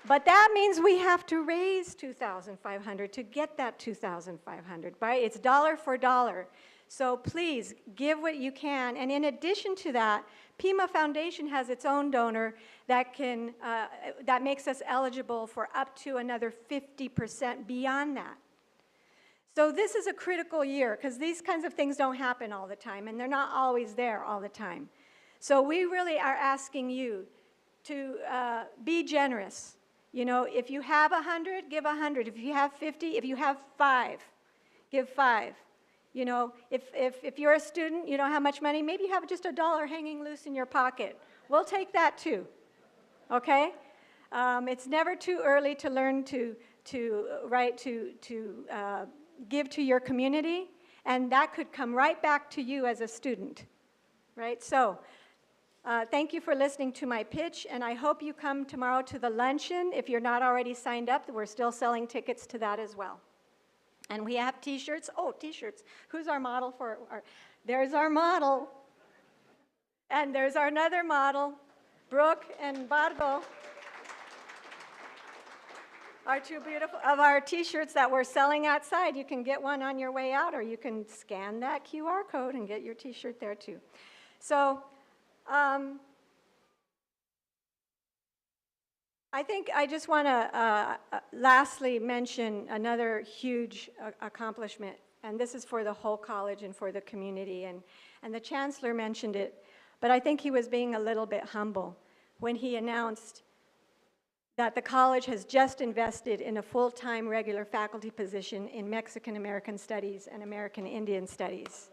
But that means we have to raise $2,500 to get that $2,500, right? It's dollar for dollar. So please, give what you can. And in addition to that, Pima Foundation has its own donor that that makes us eligible for up to another 50% beyond that. So this is a critical year, because these kinds of things don't happen all the time, and they're not always there all the time. So we really are asking you to be generous. You know, if you have 100, give 100. If you have 50, if you have 5, give 5. You know, if you're a student, you don't have much money, maybe you have just $1 hanging loose in your pocket. We'll take that too, okay? It's never too early to learn to give to your community, and that could come right back to you as a student, right? So. Thank you for listening to my pitch, and I hope you come tomorrow to the luncheon. If you're not already signed up, we're still selling tickets to that as well. And we have t-shirts. Oh, t-shirts. Who's our model for there's our model. And there's our another model, Brooke and Bardo. Our 2 beautiful of our t-shirts that we're selling outside. You can get one on your way out, or you can scan that QR code and get your t-shirt there too. So I think I just want to lastly mention another huge accomplishment, and this is for the whole college and for the community, and the chancellor mentioned it, but I think he was being a little bit humble when he announced that the college has just invested in a full-time regular faculty position in Mexican American Studies and American Indian Studies.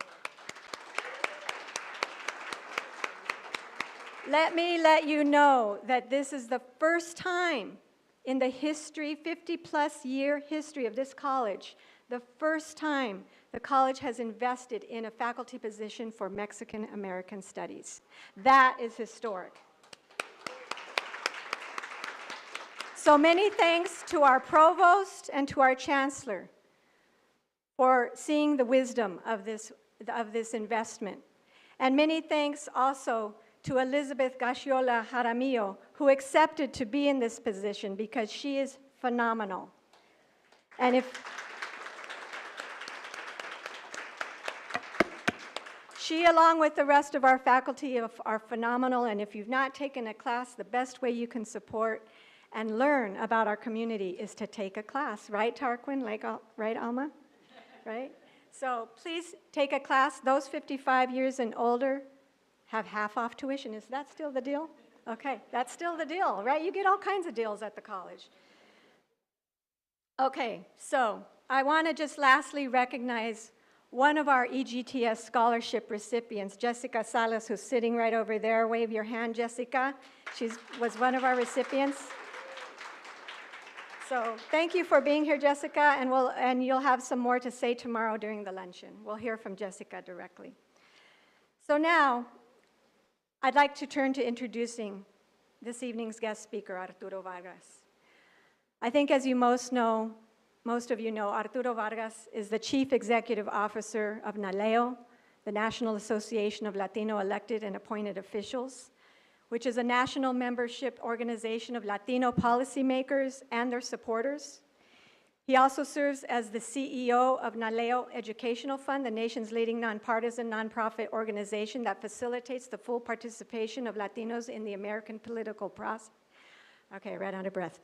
Let me let you know that this is the first time in the history, 50-plus year history of this college, the first time the college has invested in a faculty position for Mexican American Studies. That is historic. So many thanks to our provost and to our chancellor for seeing the wisdom of this investment. And many thanks also to Elizabeth Gaxiola Jaramillo, who accepted to be in this position because she is phenomenal. And she, along with the rest of our faculty, are phenomenal, and if you've not taken a class, the best way you can support and learn about our community is to take a class. Right, Tarquin? Right, Alma? Right? So please take a class. Those 55 years and older have half off tuition. Is that still the deal? Okay, that's still the deal, right? You get all kinds of deals at the college. Okay, so I want to just lastly recognize one of our EGTS scholarship recipients, Jessica Salas, who's sitting right over there. Wave your hand, Jessica. She was one of our recipients. So thank you for being here, Jessica, and you'll have some more to say tomorrow during the luncheon. We'll hear from Jessica directly. So now, I'd like to turn to introducing this evening's guest speaker, Arturo Vargas. I think as you most of you know, Arturo Vargas is the Chief Executive Officer of NALEO, the National Association of Latino Elected and Appointed Officials, which is a national membership organization of Latino policymakers and their supporters. He also serves as the CEO of NALEO Educational Fund, the nation's leading nonpartisan nonprofit organization that facilitates the full participation of Latinos in the American political process. Okay, right out of breath.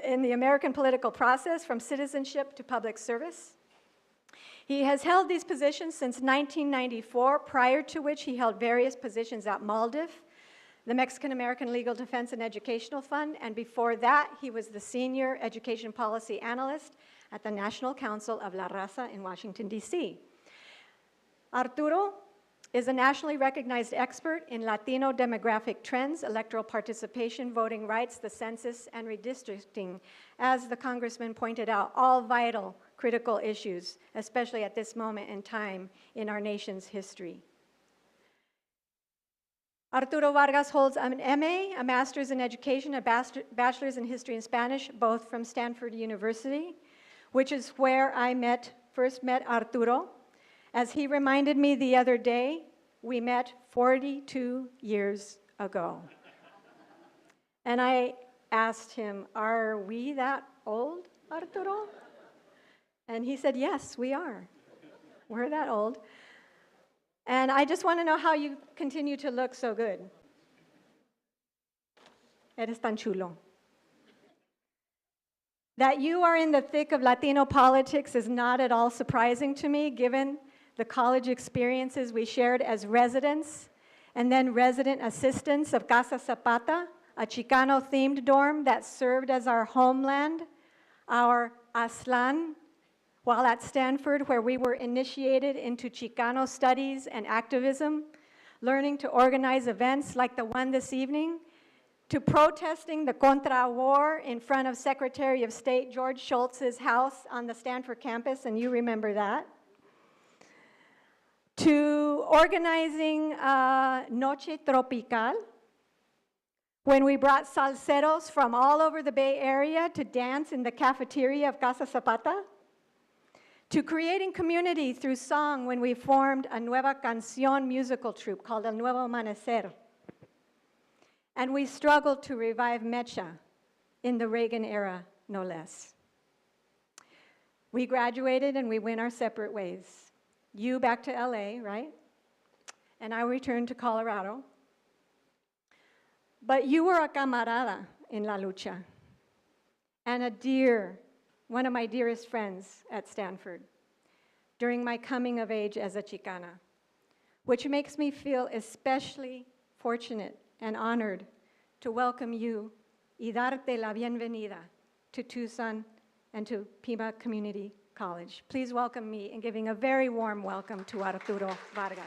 In the American political process, from citizenship to public service. He has held these positions since 1994, prior to which he held various positions at MALDIF, the Mexican-American Legal Defense and Educational Fund, and before that, he was the Senior Education Policy Analyst at the National Council of La Raza in Washington, D.C. Arturo is a nationally recognized expert in Latino demographic trends, electoral participation, voting rights, the census, and redistricting. As the Congressman pointed out, all vital, critical issues, especially at this moment in time in our nation's history. Arturo Vargas holds an MA, a Master's in Education, a Bachelor's in History and Spanish, both from Stanford University, which is where I first met Arturo. As he reminded me the other day, we met 42 years ago. And I asked him, are we that old, Arturo? And he said, yes, we are. We're that old. And I just want to know how you continue to look so good. Eres tan chulo. That you are in the thick of Latino politics is not at all surprising to me, given the college experiences we shared as residents and then resident assistants of Casa Zapata, a Chicano-themed dorm that served as our homeland, our Aslan, while at Stanford, where we were initiated into Chicano studies and activism, learning to organize events like the one this evening, to protesting the Contra War in front of Secretary of State George Shultz's house on the Stanford campus, and you remember that, to organizing Noche Tropical, when we brought salseros from all over the Bay Area to dance in the cafeteria of Casa Zapata, to creating community through song when we formed a Nueva Canción musical troupe called El Nuevo Amanecer. And we struggled to revive Mecha in the Reagan era, no less. We graduated and we went our separate ways. You back to LA, right? And I returned to Colorado. But you were a camarada in La Lucha and one of my dearest friends at Stanford during my coming of age as a Chicana, which makes me feel especially fortunate and honored to welcome you y darte la bienvenida to Tucson and to Pima Community College. Please welcome me in giving a very warm welcome to Arturo Vargas.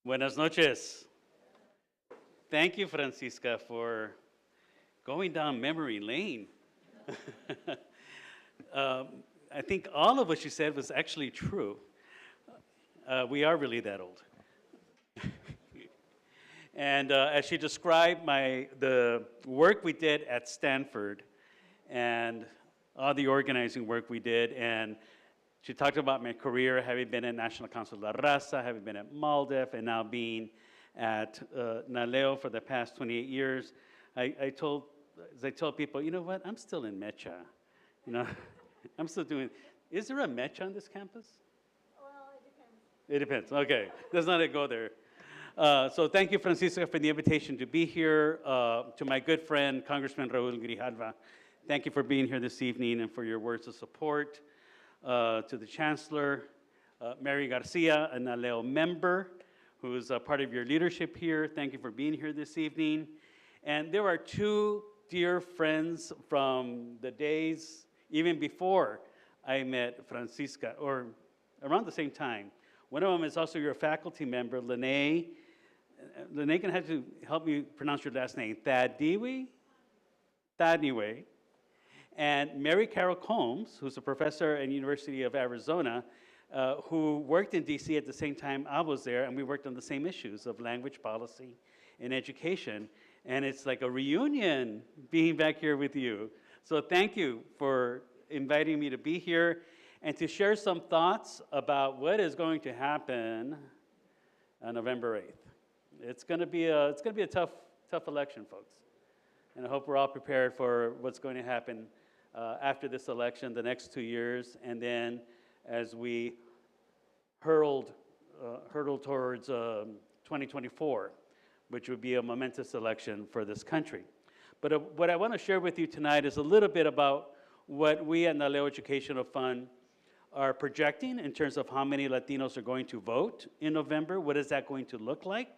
Buenas noches. Thank you, Francisca, for going down memory lane. I think all of what she said was actually true. We are really that old. And as she described the work we did at Stanford and all the organizing work we did, and She talked about my career, having been at National Council de la Raza, having been at MALDEF, and now being at NALEO for the past 28 years. As I told people, you know what, I'm still in Mecha. You know, I'm still doing, is there a Mecha on this campus? Well, it depends. It depends, okay. Let's not go there. So thank you, Francisca, for the invitation to be here. To my good friend, Congressman Raul Grijalva, thank you for being here this evening and for your words of support. To the Chancellor, Mary Garcia, a NALEO member, who is a part of your leadership here. Thank you for being here this evening. And there are two dear friends from the days, even before I met Francisca, or around the same time. One of them is also your faculty member, Lene. Lene can have to help me pronounce your last name. Thadniwe? Thadniwe. And Mary Carol Combs, who's a professor at University of Arizona, who worked in DC at the same time I was there, and we worked on the same issues of language policy and education. And it's like a reunion being back here with you. So thank you for inviting me to be here and to share some thoughts about what is going to happen on November 8th. It's going to be a tough election, folks. And I hope we're all prepared for what's going to happen after this election, the next 2 years, and then as we hurtle towards 2024, which would be a momentous election for this country. But what I want to share with you tonight is a little bit about what we at NALEO Educational Fund are projecting in terms of how many Latinos are going to vote in November. What is that going to look like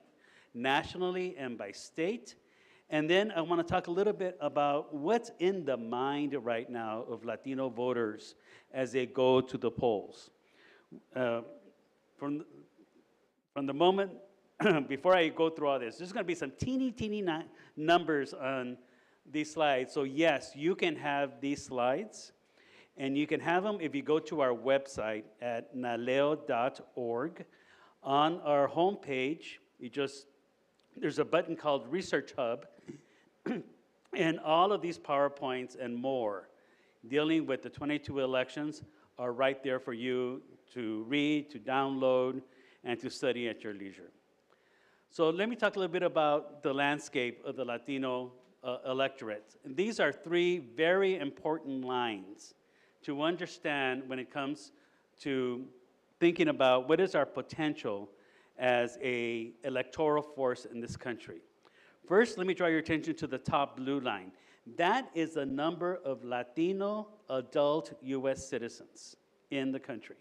nationally and by state? And then I want to talk a little bit about what's in the mind right now of Latino voters as they go to the polls. From the moment, before I go through all this, there's going to be some teeny numbers on these slides. So yes, you can have these slides, and you can have them if you go to our website at naleo.org. On our homepage, there's a button called Research Hub, and all of these PowerPoints and more dealing with the 22 elections are right there for you to read, to download, and to study at your leisure. So let me talk a little bit about the landscape of the Latino electorate. And these are three very important lines to understand when it comes to thinking about what is our potential as an electoral force in this country. First, let me draw your attention to the top blue line. That is the number of Latino adult U.S. citizens in the country.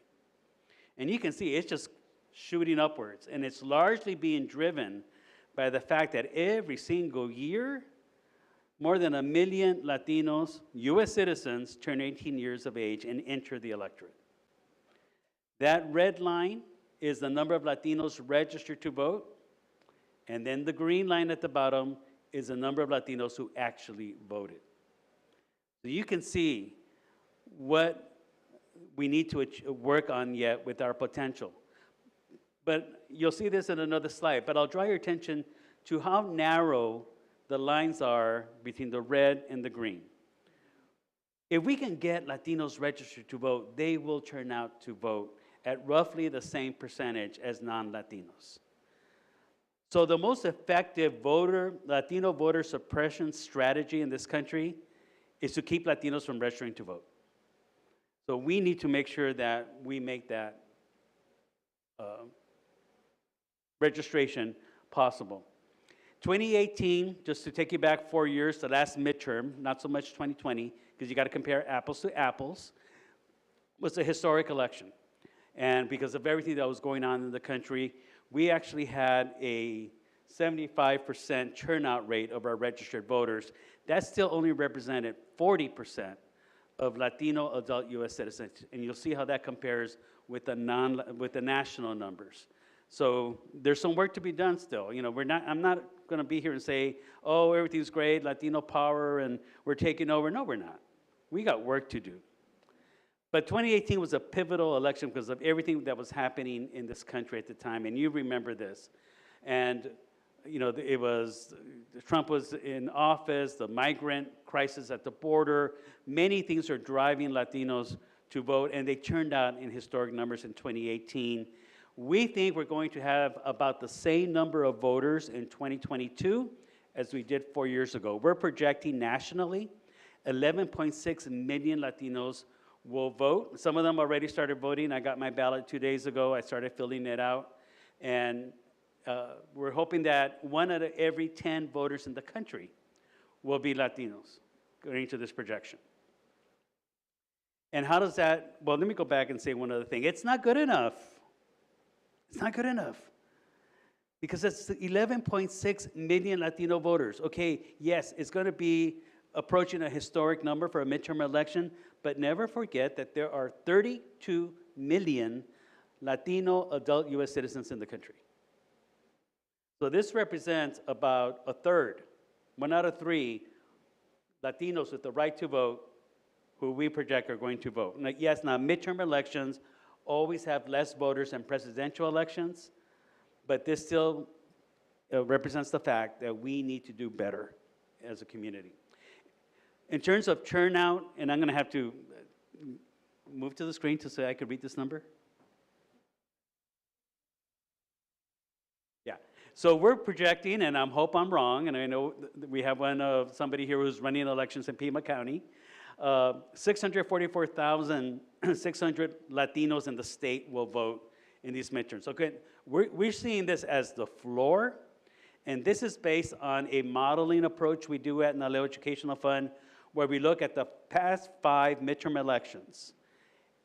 And you can see it's just shooting upwards, and it's largely being driven by the fact that every single year, more than 1 million Latinos, U.S. citizens, turn 18 years of age and enter the electorate. That red line is the number of Latinos registered to vote, and then the green line at the bottom is the number of Latinos who actually voted. So you can see what we need to work on yet with our potential. But you'll see this in another slide, but I'll draw your attention to how narrow the lines are between the red and the green. If we can get Latinos registered to vote, they will turn out to vote at roughly the same percentage as non-Latinos. So the most effective Latino voter suppression strategy in this country is to keep Latinos from registering to vote. So we need to make sure that we make that registration possible. 2018, just to take you back 4 years, the last midterm, not so much 2020, because you got to compare apples to apples, was a historic election. And because of everything that was going on in the country, we actually had a 75% turnout rate of our registered voters. That still only represented 40% of Latino adult U.S. citizens. And you'll see how that compares with the national numbers. So there's some work to be done still. You know, I'm not going to be here and say, oh, everything's great, Latino power, and we're taking over. No, we're not. We got work to do. But 2018 was a pivotal election because of everything that was happening in this country at the time, and you remember this. And, you know, Trump was in office, the migrant crisis at the border. Many things are driving Latinos to vote, and they turned out in historic numbers in 2018. We think we're going to have about the same number of voters in 2022 as we did 4 years ago. We're projecting nationally 11.6 million Latinos will vote. Some of them already started voting. I got my ballot 2 days ago. I started filling it out. And we're hoping that 1 out of every 10 voters in the country will be Latinos, according to this projection. And how does that, well, let me go back and say one other thing. It's not good enough. It's not good enough. Because it's 11.6 million Latino voters. Okay, yes, it's going to be approaching a historic number for a midterm election, but never forget that there are 32 million Latino adult U.S. citizens in the country. So this represents about a third, 1 out of 3 Latinos with the right to vote who we project are going to vote. Now, yes, now midterm elections always have less voters than presidential elections, but this still represents the fact that we need to do better as a community. In terms of turnout, and I'm going to have to move to the screen to say I could read this number. Yeah, so we're projecting, and I hope I'm wrong, and I know we have somebody here who's running elections in Pima County, 644,600 Latinos in the state will vote in these midterms. Okay, we're seeing this as the floor, and this is based on a modeling approach we do at NALEO Educational Fund, where we look at the past 5 midterm elections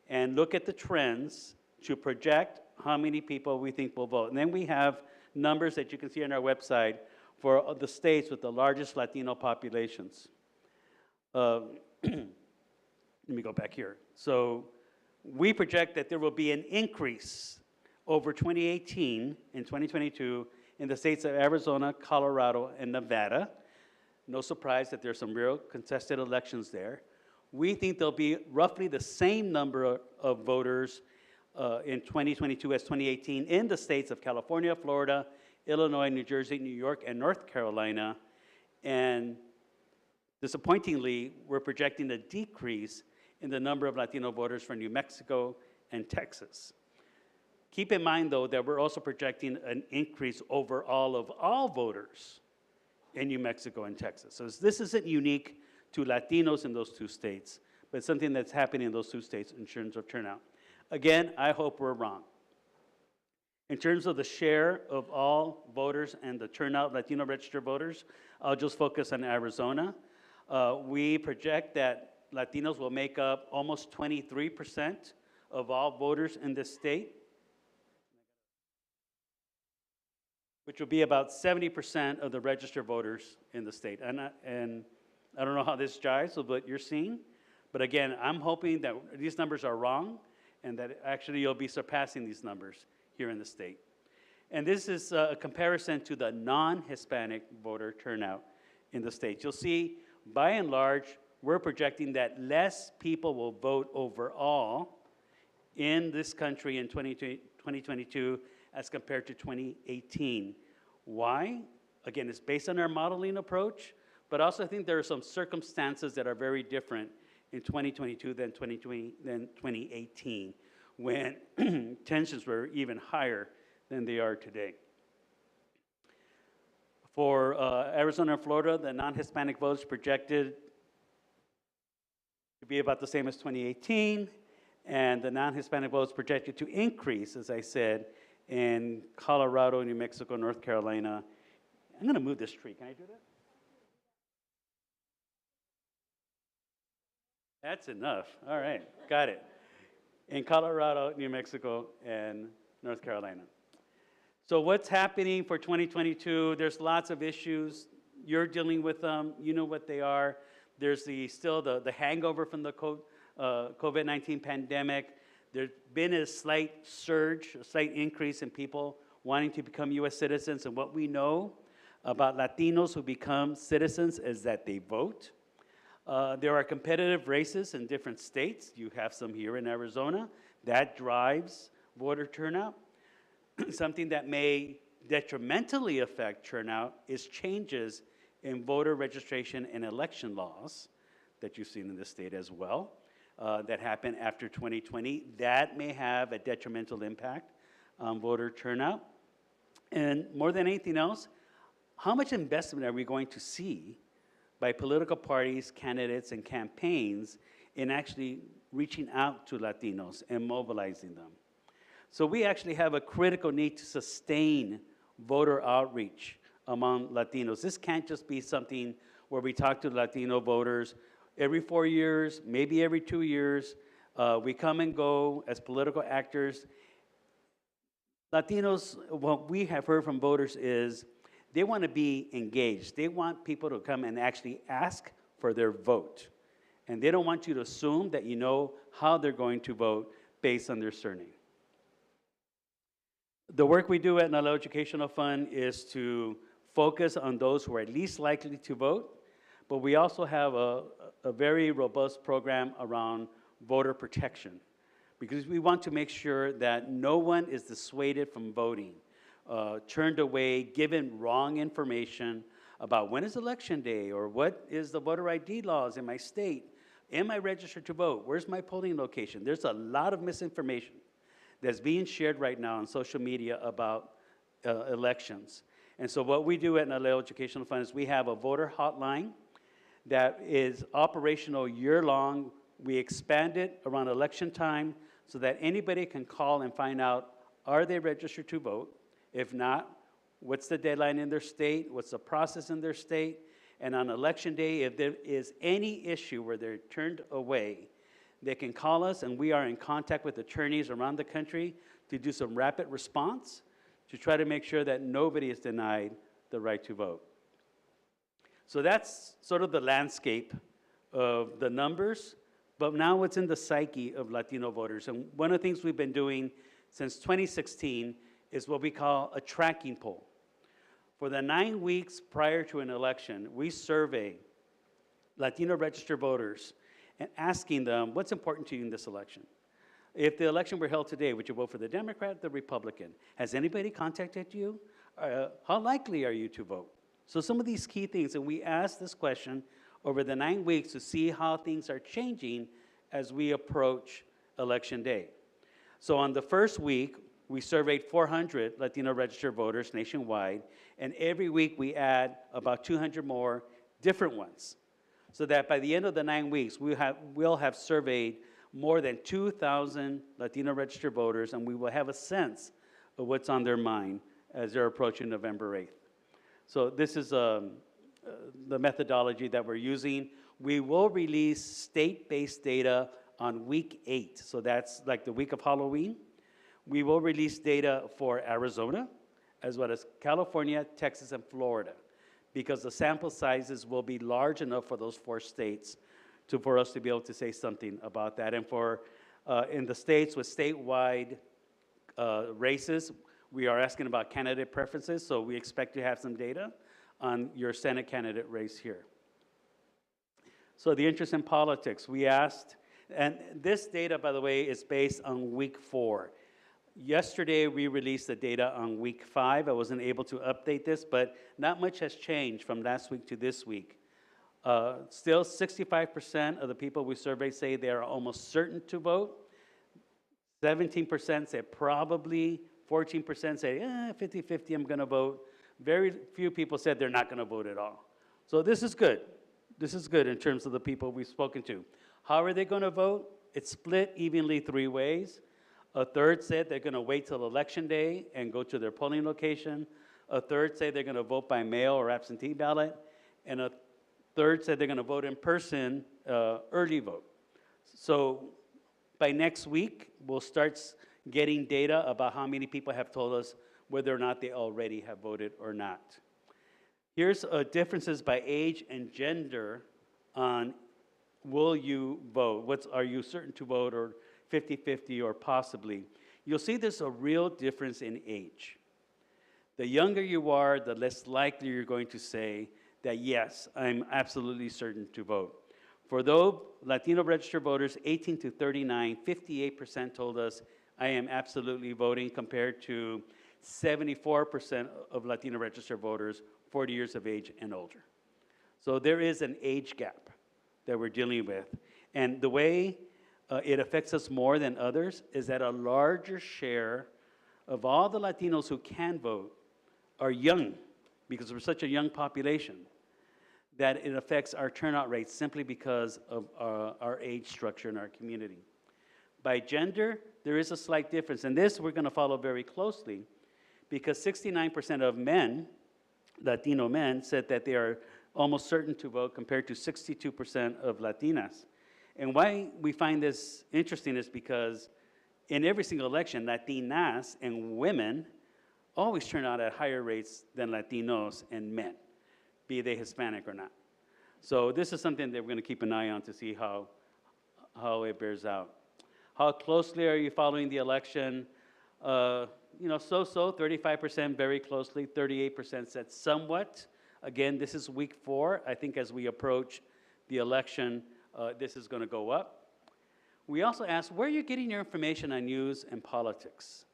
and look at the trends to project how many people we think will vote. And then we have numbers that you can see on our website for the states with the largest Latino populations. Let me go back here. So we project that there will be an increase over 2018 and 2022 in the states of Arizona, Colorado, and Nevada. No surprise that there's some real contested elections there. We think there'll be roughly the same number of voters in 2022 as 2018 in the states of California, Florida, Illinois, New Jersey, New York, and North Carolina. And disappointingly, we're projecting a decrease in the number of Latino voters for New Mexico and Texas. Keep in mind, though, that we're also projecting an increase overall of all voters in New Mexico and Texas. So this isn't unique to Latinos in those 2 states, but something that's happening in those 2 states in terms of turnout. Again, I hope we're wrong. In terms of the share of all voters and the turnout, Latino registered voters, I'll just focus on Arizona. We project that Latinos will make up almost 23% of all voters in this state, which will be about 70% of the registered voters in the state. And I don't know how this jives with what you're seeing, but again, I'm hoping that these numbers are wrong and that actually you'll be surpassing these numbers here in the state. And this is a comparison to the non-Hispanic voter turnout in the state. You'll see, by and large, we're projecting that less people will vote overall in this country in 2022 as compared to 2018. Why? Again, it's based on our modeling approach, but also I think there are some circumstances that are very different in 2022 than 2018, when tensions were even higher than they are today. For Arizona and Florida, the non-Hispanic votes projected to be about the same as 2018, and the non-Hispanic votes projected to increase, as I said, in Colorado, New Mexico, North Carolina. I'm going to move this tree. Can I do that? That's enough. All right, got it. In Colorado, New Mexico, and North Carolina. So what's happening for 2022? There's lots of issues. You're dealing with them. You know what they are. There's still the hangover from the COVID-19 pandemic. There's been a slight surge, a slight increase in people wanting to become U.S. citizens. And what we know about Latinos who become citizens is that they vote. There are competitive races in different states. You have some here in Arizona. That drives voter turnout. Something that may detrimentally affect turnout is changes in voter registration and election laws that you've seen in this state as well. that happened after 2020. That may have a detrimental impact on voter turnout. And more than anything else, how much investment are we going to see by political parties, candidates, and campaigns in actually reaching out to Latinos and mobilizing them? So we actually have a critical need to sustain voter outreach among Latinos. This can't just be something where we talk to Latino voters every 4 years, maybe every 2 years. We come and go as political actors. Latinos, what we have heard from voters is they want to be engaged. They want people to come and actually ask for their vote. And they don't want you to assume that you know how they're going to vote based on their surname. The work we do at NALEO Educational Fund is to focus on those who are least likely to vote, but we also have a very robust program around voter protection, because we want to make sure that no one is dissuaded from voting, turned away, given wrong information about when is election day, or what is the voter ID laws in my state. Am I registered to vote? Where's my polling location? There's a lot of misinformation that's being shared right now on social media about elections. And so what we do at NALEO Educational Fund is we have a voter hotline that is operational year-long. We expand it around election time so that anybody can call and find out, are they registered to vote? If not, what's the deadline in their state? What's the process in their state? And on election day, if there is any issue where they're turned away, they can call us, and we are in contact with attorneys around the country to do some rapid response to try to make sure that nobody is denied the right to vote. So that's sort of the landscape of the numbers, but now what's in the psyche of Latino voters. And one of the things we've been doing since 2016 is what we call a tracking poll. For the 9 weeks prior to an election, we survey Latino registered voters and asking them, what's important to you in this election? If the election were held today, would you vote for the Democrat or the Republican? Has anybody contacted you? How likely are you to vote? So some of these key things, and we asked this question over the 9 weeks to see how things are changing as we approach election day. So on the first week, we surveyed 400 Latino registered voters nationwide, and every week we add about 200 more different ones, so that by the end of the 9 weeks, we'll have surveyed more than 2,000 Latino registered voters, and we will have a sense of what's on their mind as they're approaching November 8th. So this is the methodology that we're using. We will release state-based data on week 8, so that's like the week of Halloween. We will release data for Arizona, as well as California, Texas, and Florida, because the sample sizes will be large enough for those 4 states for us to be able to say something about that. And for in the states with statewide races, we are asking about candidate preferences, so we expect to have some data on your Senate candidate race here. So the interest in politics, we asked, and this data, by the way, is based on week 4. Yesterday, we released the data on week 5. I wasn't able to update this, but not much has changed from last week to this week. Still, 65% of the people we surveyed say they are almost certain to vote. 17% say probably. 14% say, 50-50, I'm going to vote. Very few people said they're not going to vote at all. So this is good. This is good in terms of the people we've spoken to. How are they going to vote? It's split evenly 3 ways. A third said they're going to wait till election day and go to their polling location. A third say they're going to vote by mail or absentee ballot. And a third said they're going to vote in person, early vote. So by next week, we'll start getting data about how many people have told us whether or not they already have voted or not. Here's differences by age and gender on will you vote? Are you certain to vote, or 50-50 or possibly? You'll see there's a real difference in age. The younger you are, the less likely you're going to say that, yes, I'm absolutely certain to vote. For those Latino registered voters 18 to 39, 58% told us, I am absolutely voting, compared to 74% of Latino registered voters 40 years of age and older. So there is an age gap that we're dealing with. And the way it affects us more than others is that a larger share of all the Latinos who can vote are young, because we're such a young population, that it affects our turnout rates simply because of our age structure in our community. By gender, there is a slight difference, and this we're going to follow very closely, because 69% of men, Latino men, said that they are almost certain to vote compared to 62% of Latinas. And why we find this interesting is because in every single election, Latinas and women always turn out at higher rates than Latinos and men, be they Hispanic or not. So this is something that we're going to keep an eye on to see how it bears out. How closely are you following the election? You know, so-so, 35% very closely, 38% said somewhat. Again, this is week 4. I think as we approach the election, this is going to go up. We also asked, where are you getting your information on news and politics?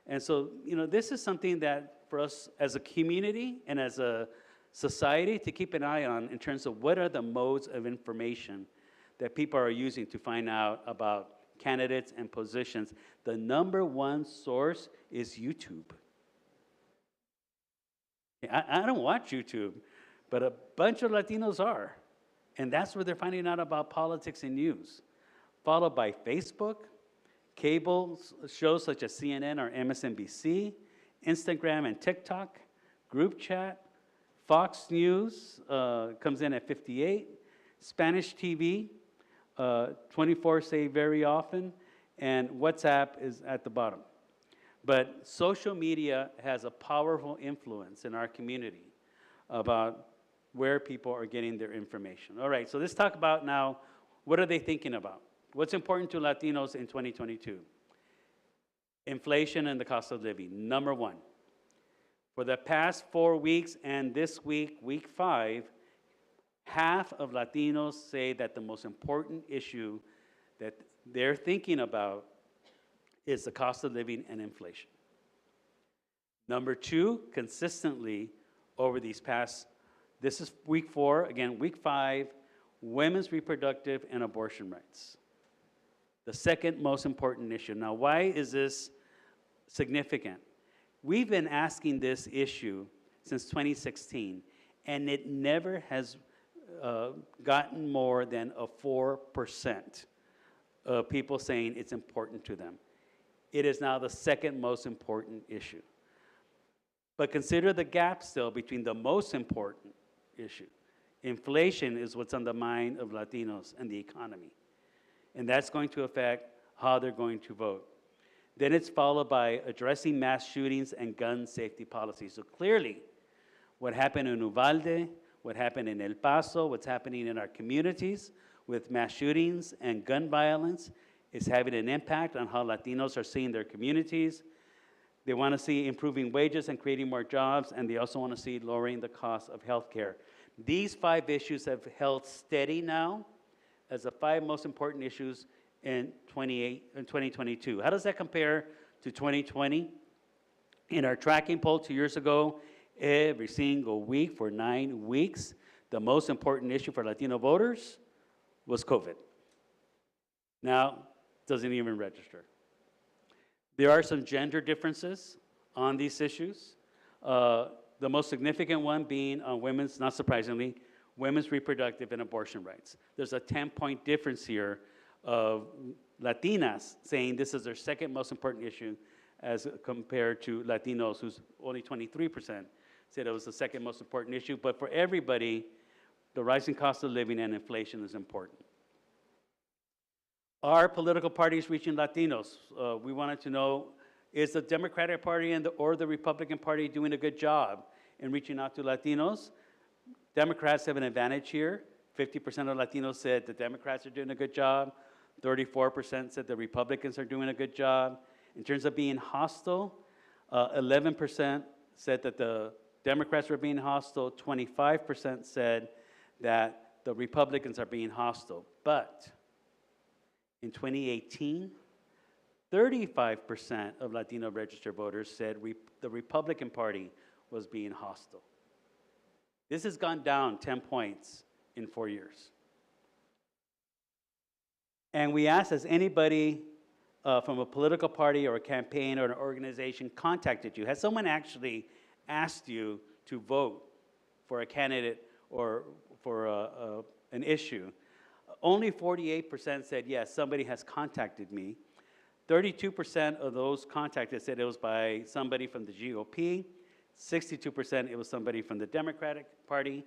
And so, you know, this is something that for us as a community and as a society to keep an eye on in terms of what are the modes of information that people are using to find out about candidates and positions. The #1 source is YouTube. I don't watch YouTube, but a bunch of Latinos are. And that's where they're finding out about politics and news. Followed by Facebook, cable shows such as CNN or MSNBC, Instagram and TikTok, group chat, Fox News comes in at 58, Spanish TV, 24 say very often, and WhatsApp is at the bottom. But social media has a powerful influence in our community about where people are getting their information. All right, so let's talk about now, what are they thinking about? What's important to Latinos in 2022? Inflation and the cost of living, #1. For the past 4 weeks and this week, week 5, half of Latinos say that the most important issue that they're thinking about is the cost of living and inflation. #2, consistently over these past, this is week 4, again, week 5, women's reproductive and abortion rights. The second most important issue. Now, why is this significant? We've been asking this issue since 2016, and it never has gotten more than a 4% of people saying it's important to them. It is now the second most important issue. But consider the gap still between the most important issue. Inflation is what's on the mind of Latinos and the economy. And that's going to affect how they're going to vote. Then it's followed by addressing mass shootings and gun safety policies. So clearly, what happened in Uvalde, what happened in El Paso, what's happening in our communities with mass shootings and gun violence is having an impact on how Latinos are seeing their communities. They want to see improving wages and creating more jobs, and they also want to see lowering the cost of health care. These 5 issues have held steady now as the 5 most important issues in 2022. How does that compare to 2020? In our tracking poll 2 years ago, every single week for 9 weeks, the most important issue for Latino voters was COVID. Now, it doesn't even register. There are some gender differences on these issues. The most significant one being on women's, not surprisingly, women's reproductive and abortion rights. There's a 10-point difference here of Latinas saying this is their second most important issue as compared to Latinos, who's only 23% said it was the second most important issue. But for everybody, the rising cost of living and inflation is important. Are political parties reaching Latinos? We wanted to know, is the Democratic Party or the Republican Party doing a good job in reaching out to Latinos? Democrats have an advantage here. 50% of Latinos said the Democrats are doing a good job. 34% said the Republicans are doing a good job. In terms of being hostile, 11% said that the Democrats were being hostile. 25% said that the Republicans are being hostile. But in 2018, 35% of Latino registered voters said the Republican Party was being hostile. This has gone down 10 points in 4 years. And we asked, has anybody from a political party or a campaign or an organization contacted you? Has someone actually asked you to vote for a candidate or for an issue? Only 48% said, yes, somebody has contacted me. 32% of those contacted said it was by somebody from the GOP. 62% it was somebody from the Democratic Party.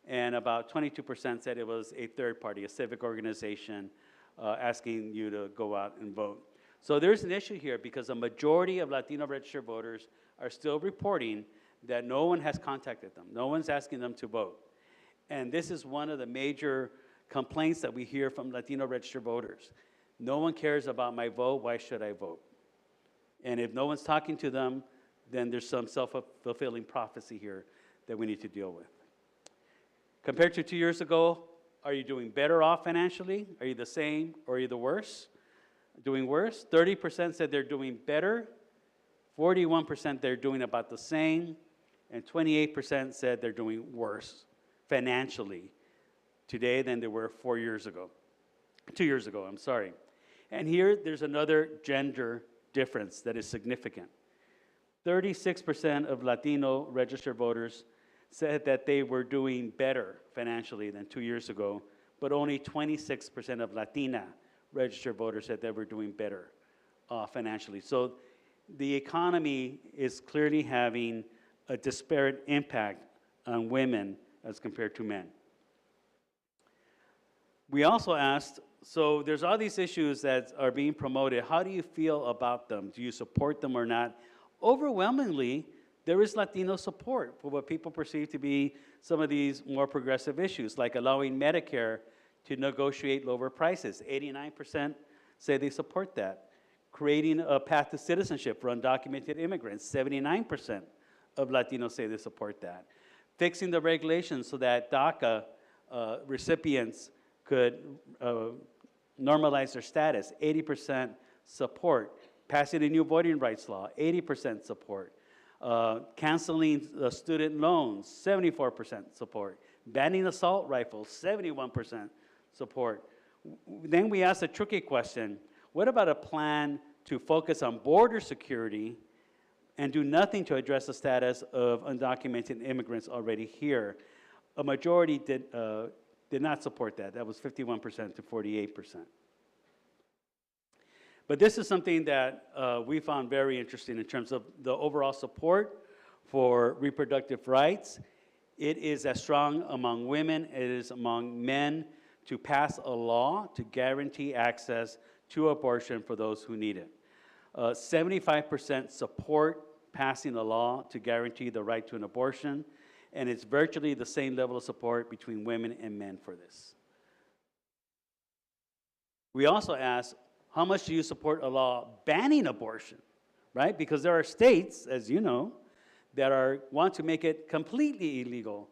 And about 22% said it was a third party, a civic organization, asking you to go out and vote. So there's an issue here because a majority of Latino registered voters are still reporting that no one has contacted them. No one's asking them to vote. And this is one of the major complaints that we hear from Latino registered voters. No one cares about my vote, why should I vote? And if no one's talking to them, then there's some self-fulfilling prophecy here that we need to deal with. Compared to 2 years ago, are you doing better off financially? Are you the same or are you the worse? Doing worse? 30% said they're doing better. 41% they're doing about the same. And 28% said they're doing worse financially today than they were 2 years ago, I'm sorry. And here, there's another gender difference that is significant. 36% of Latino registered voters said that they were doing better financially than 2 years ago, but only 26% of Latina registered voters said they were doing better financially. So the economy is clearly having a disparate impact on women as compared to men. We also asked, so there's all these issues that are being promoted. How do you feel about them? Do you support them or not? Overwhelmingly, there is Latino support for what people perceive to be some of these more progressive issues, like allowing Medicare to negotiate lower prices. 89% say they support that. Creating a path to citizenship for undocumented immigrants. 79% of Latinos say they support that. Fixing the regulations so that DACA recipients could normalize their status. 80% support. Passing a new voting rights law. 80% support. Canceling student loans. 74% support. Banning assault rifles. 71% support. Then we asked a tricky question. What about a plan to focus on border security and do nothing to address the status of undocumented immigrants already here? A majority did not support that. That was 51% to 48%. But this is something that we found very interesting in terms of the overall support for reproductive rights. It is as strong among women, it is among men, to pass a law to guarantee access to abortion for those who need it. 75% support passing a law to guarantee the right to an abortion, and it's virtually the same level of support between women and men for this. We also asked, how much do you support a law banning abortion, right? Because there are states, as you know, that want to make it completely illegal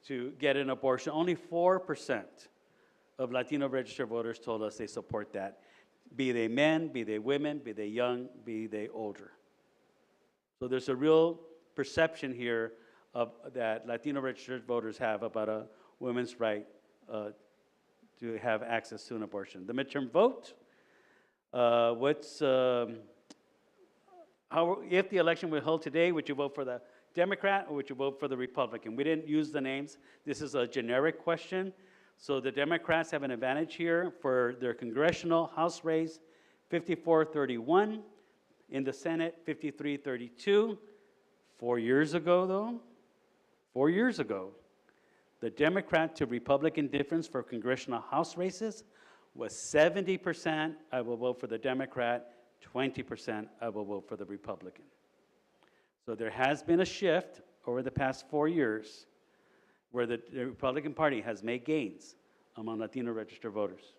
to get an abortion. Only 4% of Latino registered voters told us they support that, be they men, be they women, be they young, be they older. So there's a real perception here that Latino registered voters have about a woman's right to have access to an abortion. The midterm vote, if the election were held today, would you vote for the Democrat or would you vote for the Republican? We didn't use the names. This is a generic question. So the Democrats have an advantage here for their congressional House race, 54-31. In the Senate, 53-32. 4 years ago, though, 4 years ago, the Democrat to Republican difference for congressional House races was 70%, I will vote for the Democrat, 20%, I will vote for the Republican. So there has been a shift over the past 4 years where the Republican Party has made gains among Latino registered voters.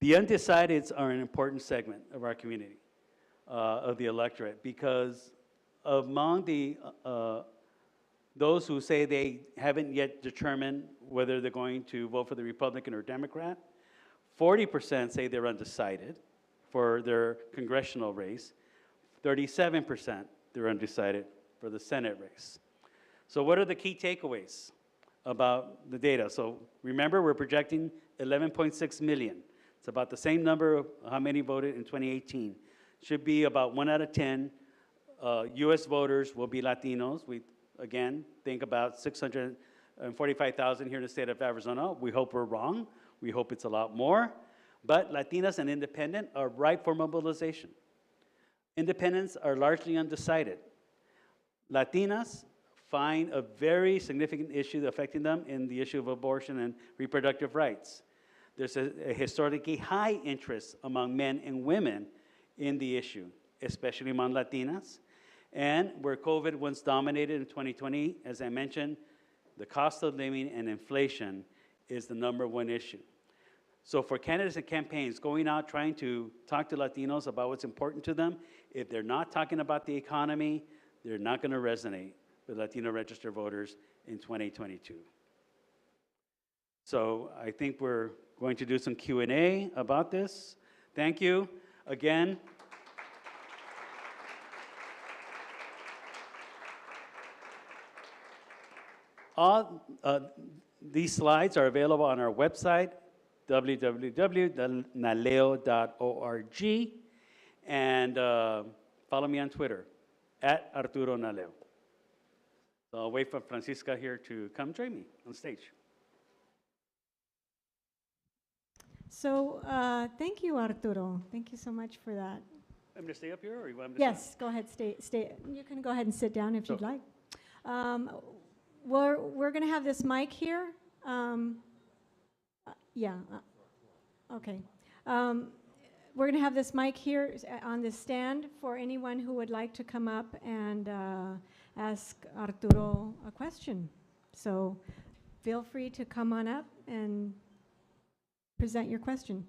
The undecideds are an important segment of our community, of the electorate, because among those who say they haven't yet determined whether they're going to vote for the Republican or Democrat, 40% say they're undecided for their congressional race, 37% they're undecided for the Senate race. So what are the key takeaways about the data? So remember, we're projecting 11.6 million. It's about the same number of how many voted in 2018. Should be about 1 out of 10 U.S. voters will be Latinos. We, again, think about 645,000 here in the state of Arizona. We hope we're wrong. We hope it's a lot more. But Latinas and independent are ripe for mobilization. Independents are largely undecided. Latinas find a very significant issue affecting them in the issue of abortion and reproductive rights. There's a historically high interest among men and women in the issue, especially among Latinas. And where COVID once dominated in 2020, as I mentioned, the cost of living and inflation is the #1 issue. So for candidates and campaigns going out trying to talk to Latinos about what's important to them, if they're not talking about the economy, they're not going to resonate with Latino registered voters in 2022. So I think we're going to do some Q&A about this. Thank you again. All these slides are available on our website, www.naleo.org, and follow me on Twitter, @ArturoNaleo. So I'll wait for Francisca here to come join me on stage. So thank you, Arturo. Thank you so much for that. I'm going to stay up here, or you want me to Yes, go ahead, stay. You can go ahead and sit down if you'd like. We're going to have this mic here. Okay. We're going to have this mic here on this stand for anyone who would like to come up and ask Arturo a question. So feel free to come on up and present your question.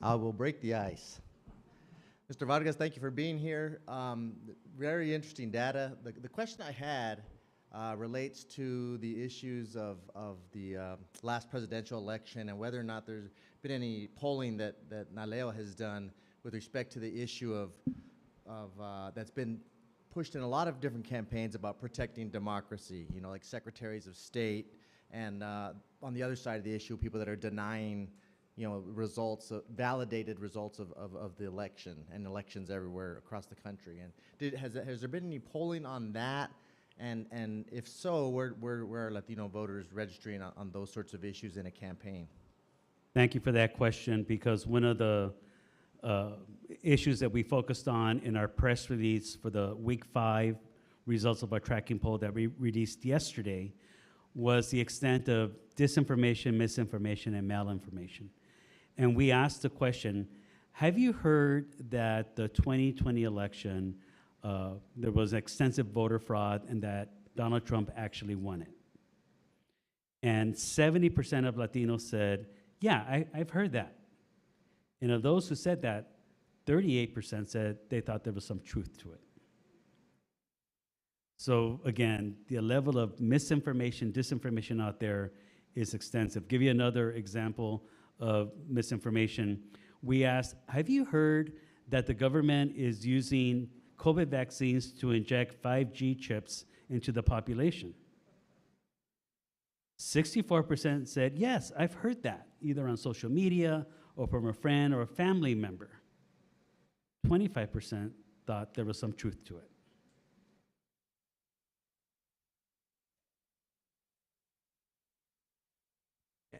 I will break the ice. Mr. Vargas, thank you for being here. Very interesting data. The question I had relates to the issues of the last presidential election and whether or not there's been any polling that NALEO has done with respect to the issue of that's been pushed in a lot of different campaigns about protecting democracy, you know, like secretaries of state, and on the other side of the issue, people that are denying, you know, results, validated results of the election and elections everywhere across the country. And has there been any polling on that? And if so, where are Latino voters registering on those sorts of issues in a campaign? Thank you for that question, because one of the issues that we focused on in our press release for the week 5 results of our tracking poll that we released yesterday was the extent of disinformation, misinformation, and malinformation. And we asked the question, have you heard that the 2020 election, there was extensive voter fraud and that Donald Trump actually won it? And 70% of Latinos said, yeah, I've heard that. And of those who said that, 38% said they thought there was some truth to it. So again, the level of misinformation, disinformation out there is extensive. Give you another example of misinformation. We asked, have you heard that the government is using COVID vaccines to inject 5G chips into the population? 64% said, yes, I've heard that, either on social media or from a friend or a family member. 25% thought there was some truth to it.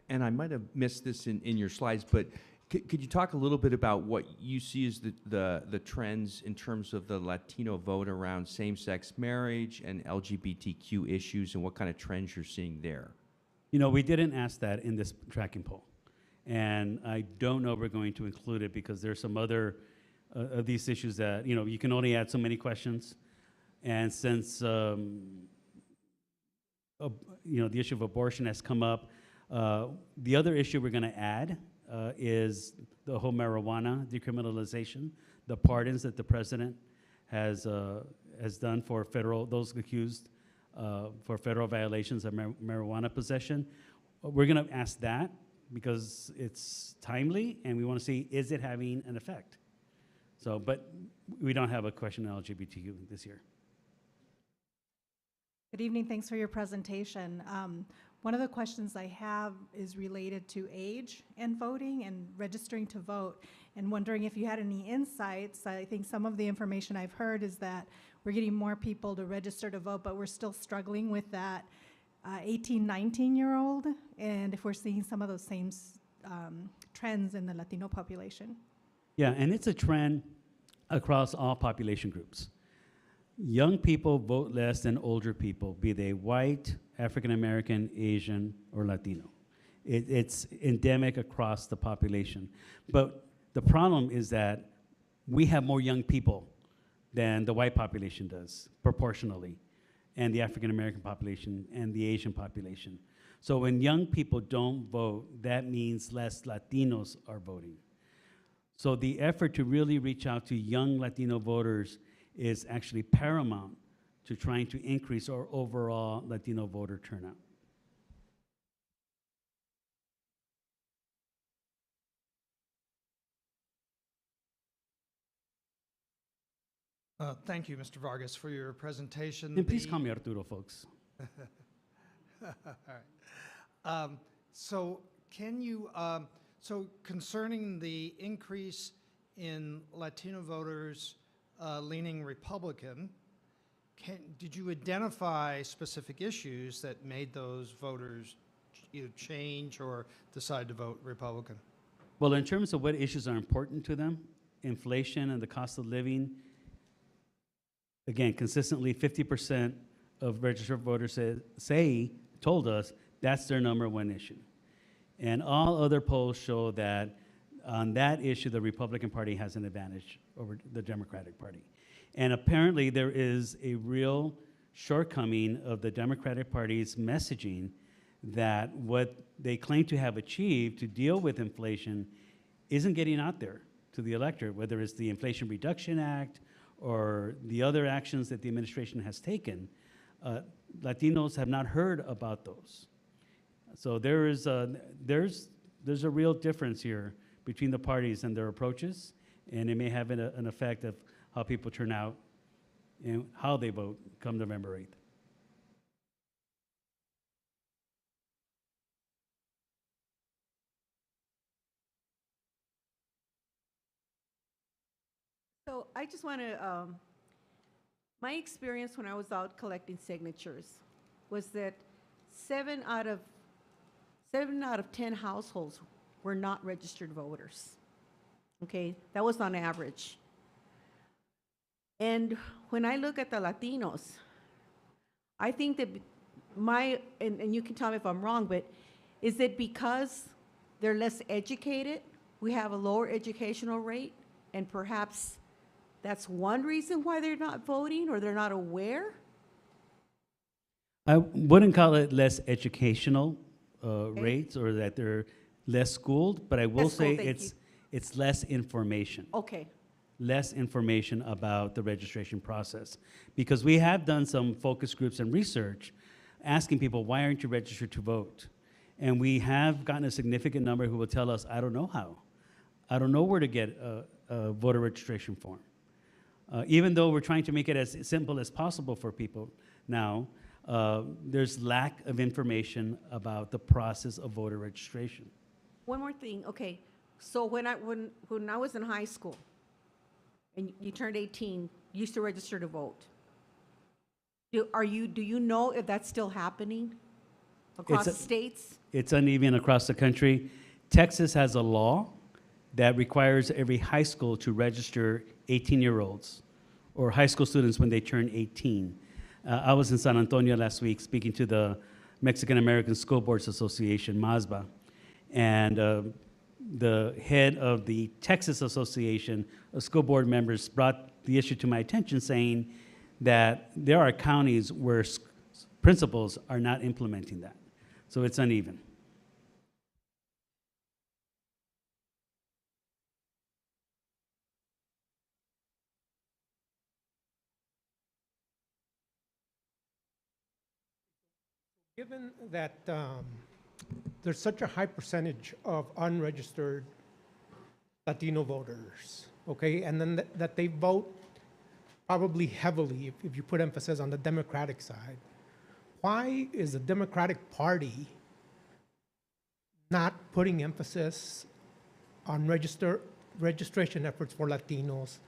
And I might have missed this in your slides, but could you talk a little bit about what you see as the trends in terms of the Latino vote around same-sex marriage and LGBTQ issues, and what kind of trends you're seeing there? You know, we didn't ask that in this tracking poll. And I don't know if we're going to include it because there's some other of these issues that, you know, you can only add so many questions. And since, you know, the issue of abortion has come up, the other issue we're going to add is the whole marijuana decriminalization, the pardons that the president has done for those accused for federal violations of marijuana possession. We're going to ask that because it's timely, and we want to see, is it having an effect? So, but we don't have a question on LGBTQ this year. Good evening, thanks for your presentation. One of the questions I have is related to age and voting and registering to vote, and wondering if you had any insights. I think some of the information I've heard is that we're getting more people to register to vote, but we're still struggling with that 18, 19-year-old, and if we're seeing some of those same trends in the Latino population. Yeah, and it's a trend across all population groups. Young people vote less than older people, be they white, African American, Asian, or Latino. It's endemic across the population. But the problem is that we have more young people than the white population does, proportionally, and the African American population and the Asian population. So when young people don't vote, that means less Latinos are voting. So the effort to really reach out to young Latino voters is actually paramount to trying to increase our overall Latino voter turnout. Thank you, Mr. Vargas, for your presentation. And please call me Arturo, folks. All right. So can you, so concerning the increase in Latino voters leaning Republican, did you identify specific issues that made those voters either change or decide to vote Republican? Well, in terms of what issues are important to them, inflation and the cost of living, again, consistently 50% of registered voters told us that's their #1 issue. And all other polls show that on that issue, the Republican Party has an advantage over the Democratic Party. And apparently there is a real shortcoming of the Democratic Party's messaging that what they claim to have achieved to deal with inflation isn't getting out there to the electorate, whether it's the Inflation Reduction Act or the other actions that the administration has taken. Latinos have not heard about those. So there's a real difference here between the parties and their approaches, and it may have an effect of how people turn out and how they vote come November 8th. So I just want to, my experience when I was out collecting signatures was that 7 out of 10 households were not registered voters. Okay, that was on average. And when I look at the Latinos, I think that and you can tell me if I'm wrong, but is it because they're less educated, we have a lower educational rate, and perhaps that's one reason why they're not voting or they're not aware? I wouldn't call it less educational rates or that they're less schooled, but I will say it's less information. Okay. Less information about the registration process. Because we have done some focus groups and research asking people, why aren't you registered to vote? And we have gotten a significant number who will tell us, I don't know how. I don't know where to get a voter registration form. Even though we're trying to make it as simple as possible for people now, there's lack of information about the process of voter registration. One more thing, okay. So when I was in high school and you turned 18, you used to register to vote. Do you know if that's still happening across the states? It's uneven across the country. Texas has a law that requires every high school to register 18-year-olds or high school students when they turn 18. I was in San Antonio last week speaking to the Mexican American School Boards Association, MASBA, and the head of the Texas Association of School Board Members brought the issue to my attention, saying that there are counties where principals are not implementing that. So it's uneven. Given that there's such a high percentage of unregistered Latino voters, okay, and then that they vote probably heavily, if you put emphasis on the Democratic side, why is the Democratic Party not putting emphasis on registration efforts for Latinos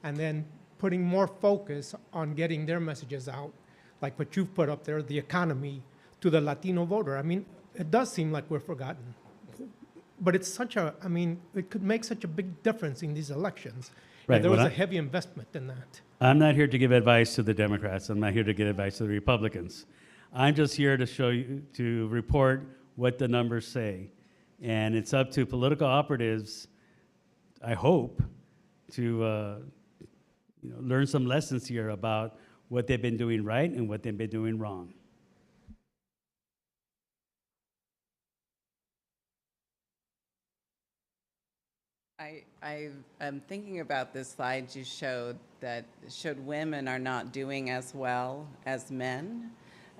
and then putting more focus on getting their messages out, like what you've put up there, the economy, to the Latino voter? I mean, it does seem like we're forgotten. But it's such a, I mean, it could make such a big difference in these elections. Right, If there was well, a heavy investment in that. I'm not here to give advice to the Democrats. I'm not here to give advice to the Republicans. I'm just here to show you, to report what the numbers say. And it's up to political operatives, I hope, to learn some lessons here about what they've been doing right and what they've been doing wrong. I'm thinking about this slide you showed that showed women are not doing as well as men,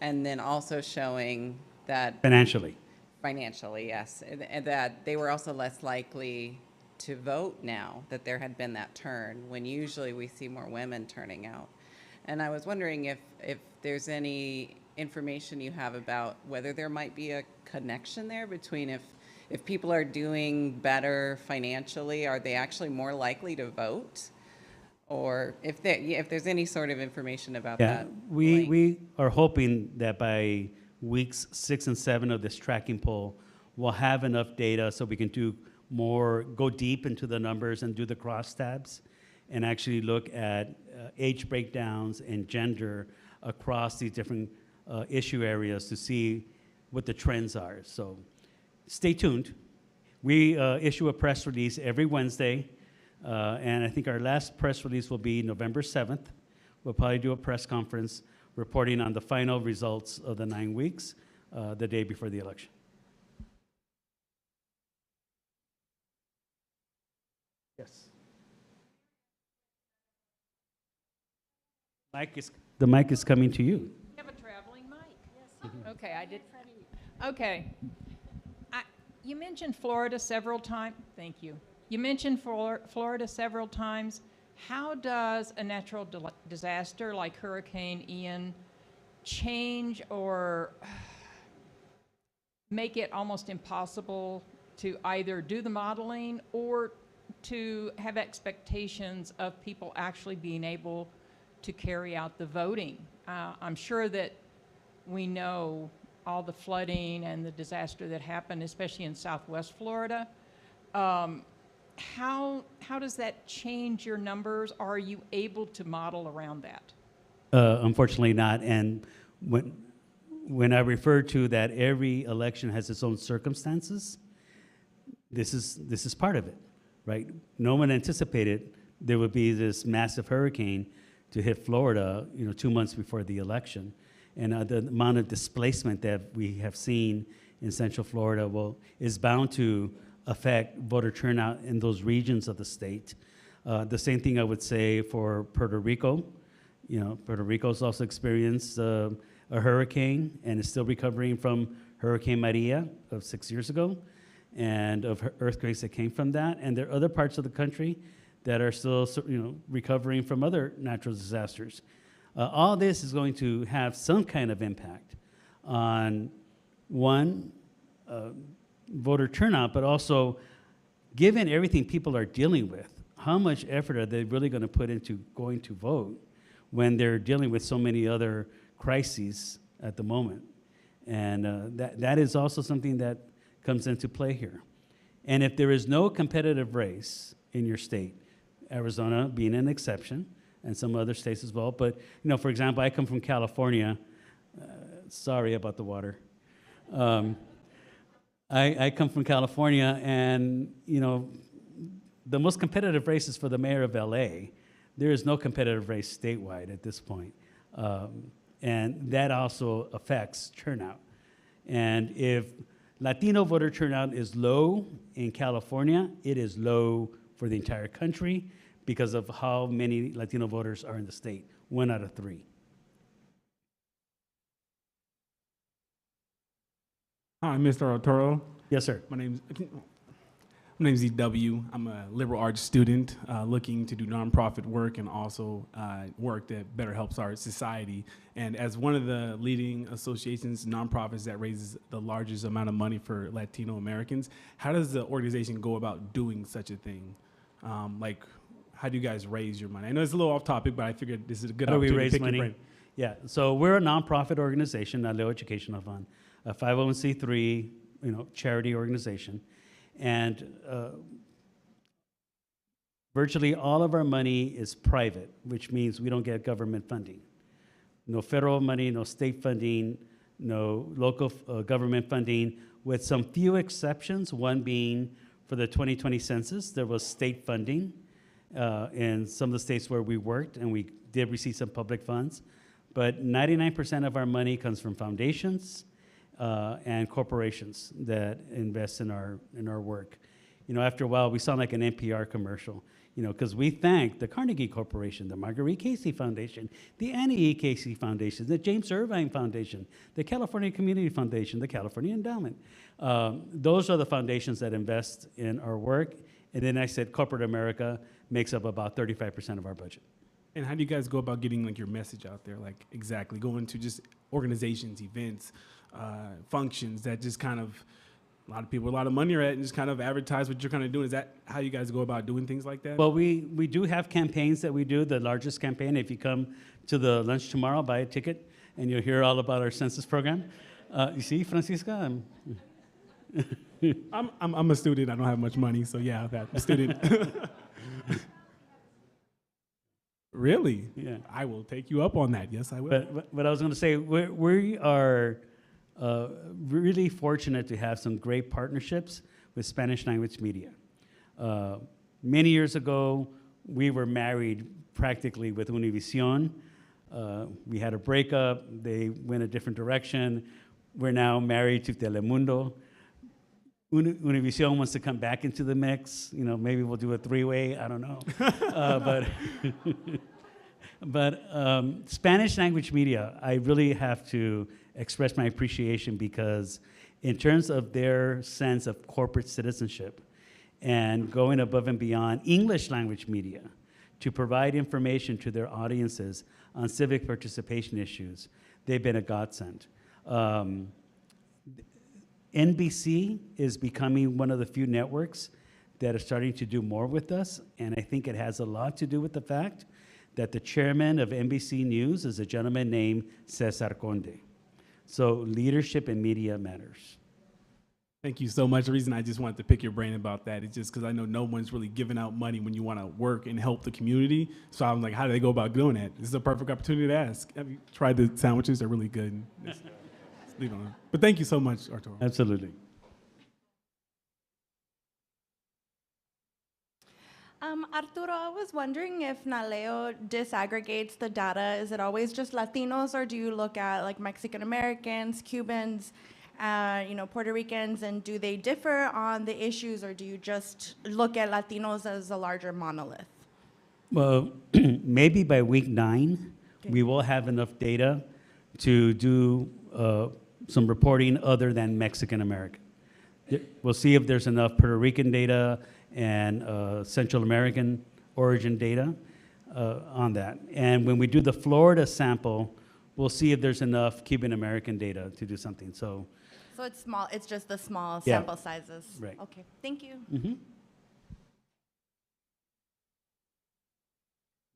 and then also showing that Financially. financially, yes, and that they were also less likely to vote now, that there had been that turn, when usually we see more women turning out. And I was wondering if there's any information you have about whether there might be a connection there between if people are doing better financially, are they actually more likely to vote? Or if there's any sort of information about that. We are hoping that by weeks 6 and 7 of this tracking poll, we'll have enough data so we can do more, go deep into the numbers and do the crosstabs and actually look at age breakdowns and gender across these different issue areas to see what the trends are. So stay tuned. We issue a press release every Wednesday, and I think our last press release will be November 7th. We'll probably do a press conference reporting on the final results of the 9 weeks, the day before the election. Yes. The mic is coming to you. You have a traveling mic. Yes. Okay, I did. Okay. You mentioned Florida several times. Thank you. You mentioned Florida several times. How does a natural disaster like Hurricane Ian change or make it almost impossible to either do the modeling or to have expectations of people actually being able to carry out the voting? I'm sure that we know all the flooding and the disaster that happened, especially in Southwest Florida. How does that change your numbers? Are you able to model around that? Unfortunately not. And when I refer to that every election has its own circumstances, this is part of it, right? No one anticipated there would be this massive hurricane to hit Florida, 2 months before the election. And the amount of displacement that we have seen in Central Florida is bound to affect voter turnout in those regions of the state. The same thing I would say for Puerto Rico. Puerto Rico's also experienced a hurricane and is still recovering from Hurricane Maria of 6 years ago and of earthquakes that came from that. And there are other parts of the country that are still recovering from other natural disasters. All this is going to have some kind of impact on, one, voter turnout, but also, given everything people are dealing with, how much effort are they really going to put into going to vote when they're dealing with so many other crises at the moment? And that is also something that comes into play here. And if there is no competitive race in your state, Arizona being an exception, and some other states as well. But, for example, I come from California. Sorry about the water. I come from California, and, the most competitive race is for the mayor of LA. There is no competitive race statewide at this point. And that also affects turnout. And if Latino voter turnout is low in California, it is low for the entire country, because of how many Latino voters are in the state, 1 out of 3. Hi, Mr. Arturo. Yes, sir. My name's EW. I'm a liberal arts student looking to do nonprofit work and also work that better helps our society. And as one of the leading associations, nonprofits that raises the largest amount of money for Latino Americans, how does the organization go about doing such a thing? Like, how do you guys raise your money? I know it's a little off topic, but I figured this is a good How do we opportunity raise to pick your money? brain. Yeah, so we're a nonprofit organization, NALEO Educational Fund, a 501c3, charity organization, and virtually all of our money is private, which means we don't get government funding. No federal money, no state funding, no local government funding, with some few exceptions, one being for the 2020 census, there was state funding in some of the states where we worked, and we did receive some public funds. But 99% of our money comes from foundations and corporations that invest in our work. After a while, we sound like an NPR commercial, because we thank the Carnegie Corporation, the Marguerite Casey Foundation, the Annie E. Casey Foundation, the James Irvine Foundation, the California Community Foundation, the California Endowment. Those are the foundations that invest in our work. And then I said corporate America makes up about 35% of our budget. And how do you guys go about getting like your message out there? Like exactly going to just organizations, events, functions that just kind of a lot of people, a lot of money are at, and just kind of advertise what you're kind of doing. Is that how you guys go about doing things like that? Well, we do have campaigns that we do. The largest campaign, if you come to the lunch tomorrow, buy a ticket, and you'll hear all about our census program. You see, Francisca? I'm a student. I don't have much money, so yeah, I'm a student. Really? Yeah. I will take you up on that. Yes, I will. But I was going to say, we are really fortunate to have some great partnerships with Spanish language media. Many years ago, we were married practically with Univision. We had a breakup. They went a different direction. We're now married to Telemundo. Univision wants to come back into the mix. Maybe we'll do a three-way. I don't know. But Spanish language media, I really have to express my appreciation, because in terms of their sense of corporate citizenship and going above and beyond English language media to provide information to their audiences on civic participation issues, they've been a godsend. NBC is becoming one of the few networks that are starting to do more with us, and I think it has a lot to do with the fact that the chairman of NBC News is a gentleman named Cesar Conde. So leadership in media matters. Thank you so much. The reason I just wanted to pick your brain about that is just because I know no one's really giving out money when you want to work and help the community. So I'm like, how do they go about doing that? This is a perfect opportunity to ask. Have you tried the sandwiches? They're really good. Just leave it on. But thank you so much, Arturo. Absolutely. Arturo, I was wondering if NALEO disaggregates the data. Is it always just Latinos, or do you look at like Mexican Americans, Cubans, Puerto Ricans, and do they differ on the issues, or do you just look at Latinos as a larger monolith? Well, maybe by week 9, we will have enough data to do some reporting other than Mexican American. We'll see if there's enough Puerto Rican data and Central American origin data on that. And when we do the Florida sample, we'll see if there's enough Cuban American data to do something. So it's small, it's just the small Yeah. sample sizes. Right. Okay, thank you. Mm-hmm.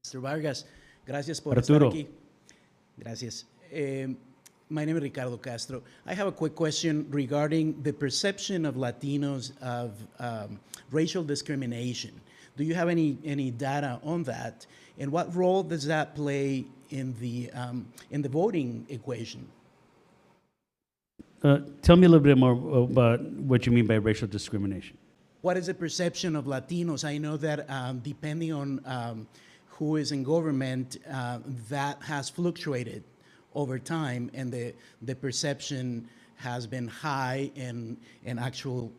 Mr. Vargas, gracias por Arturo. estar aquí. Gracias. My name is Ricardo Castro. I have a quick question regarding the perception of Latinos of racial discrimination. Do you have any data on that? And what role does that play in the voting equation? Tell me a little bit more about what you mean by racial discrimination. What is the perception of Latinos? I know that depending on who is in government, that has fluctuated over time, and the perception has been high, and actual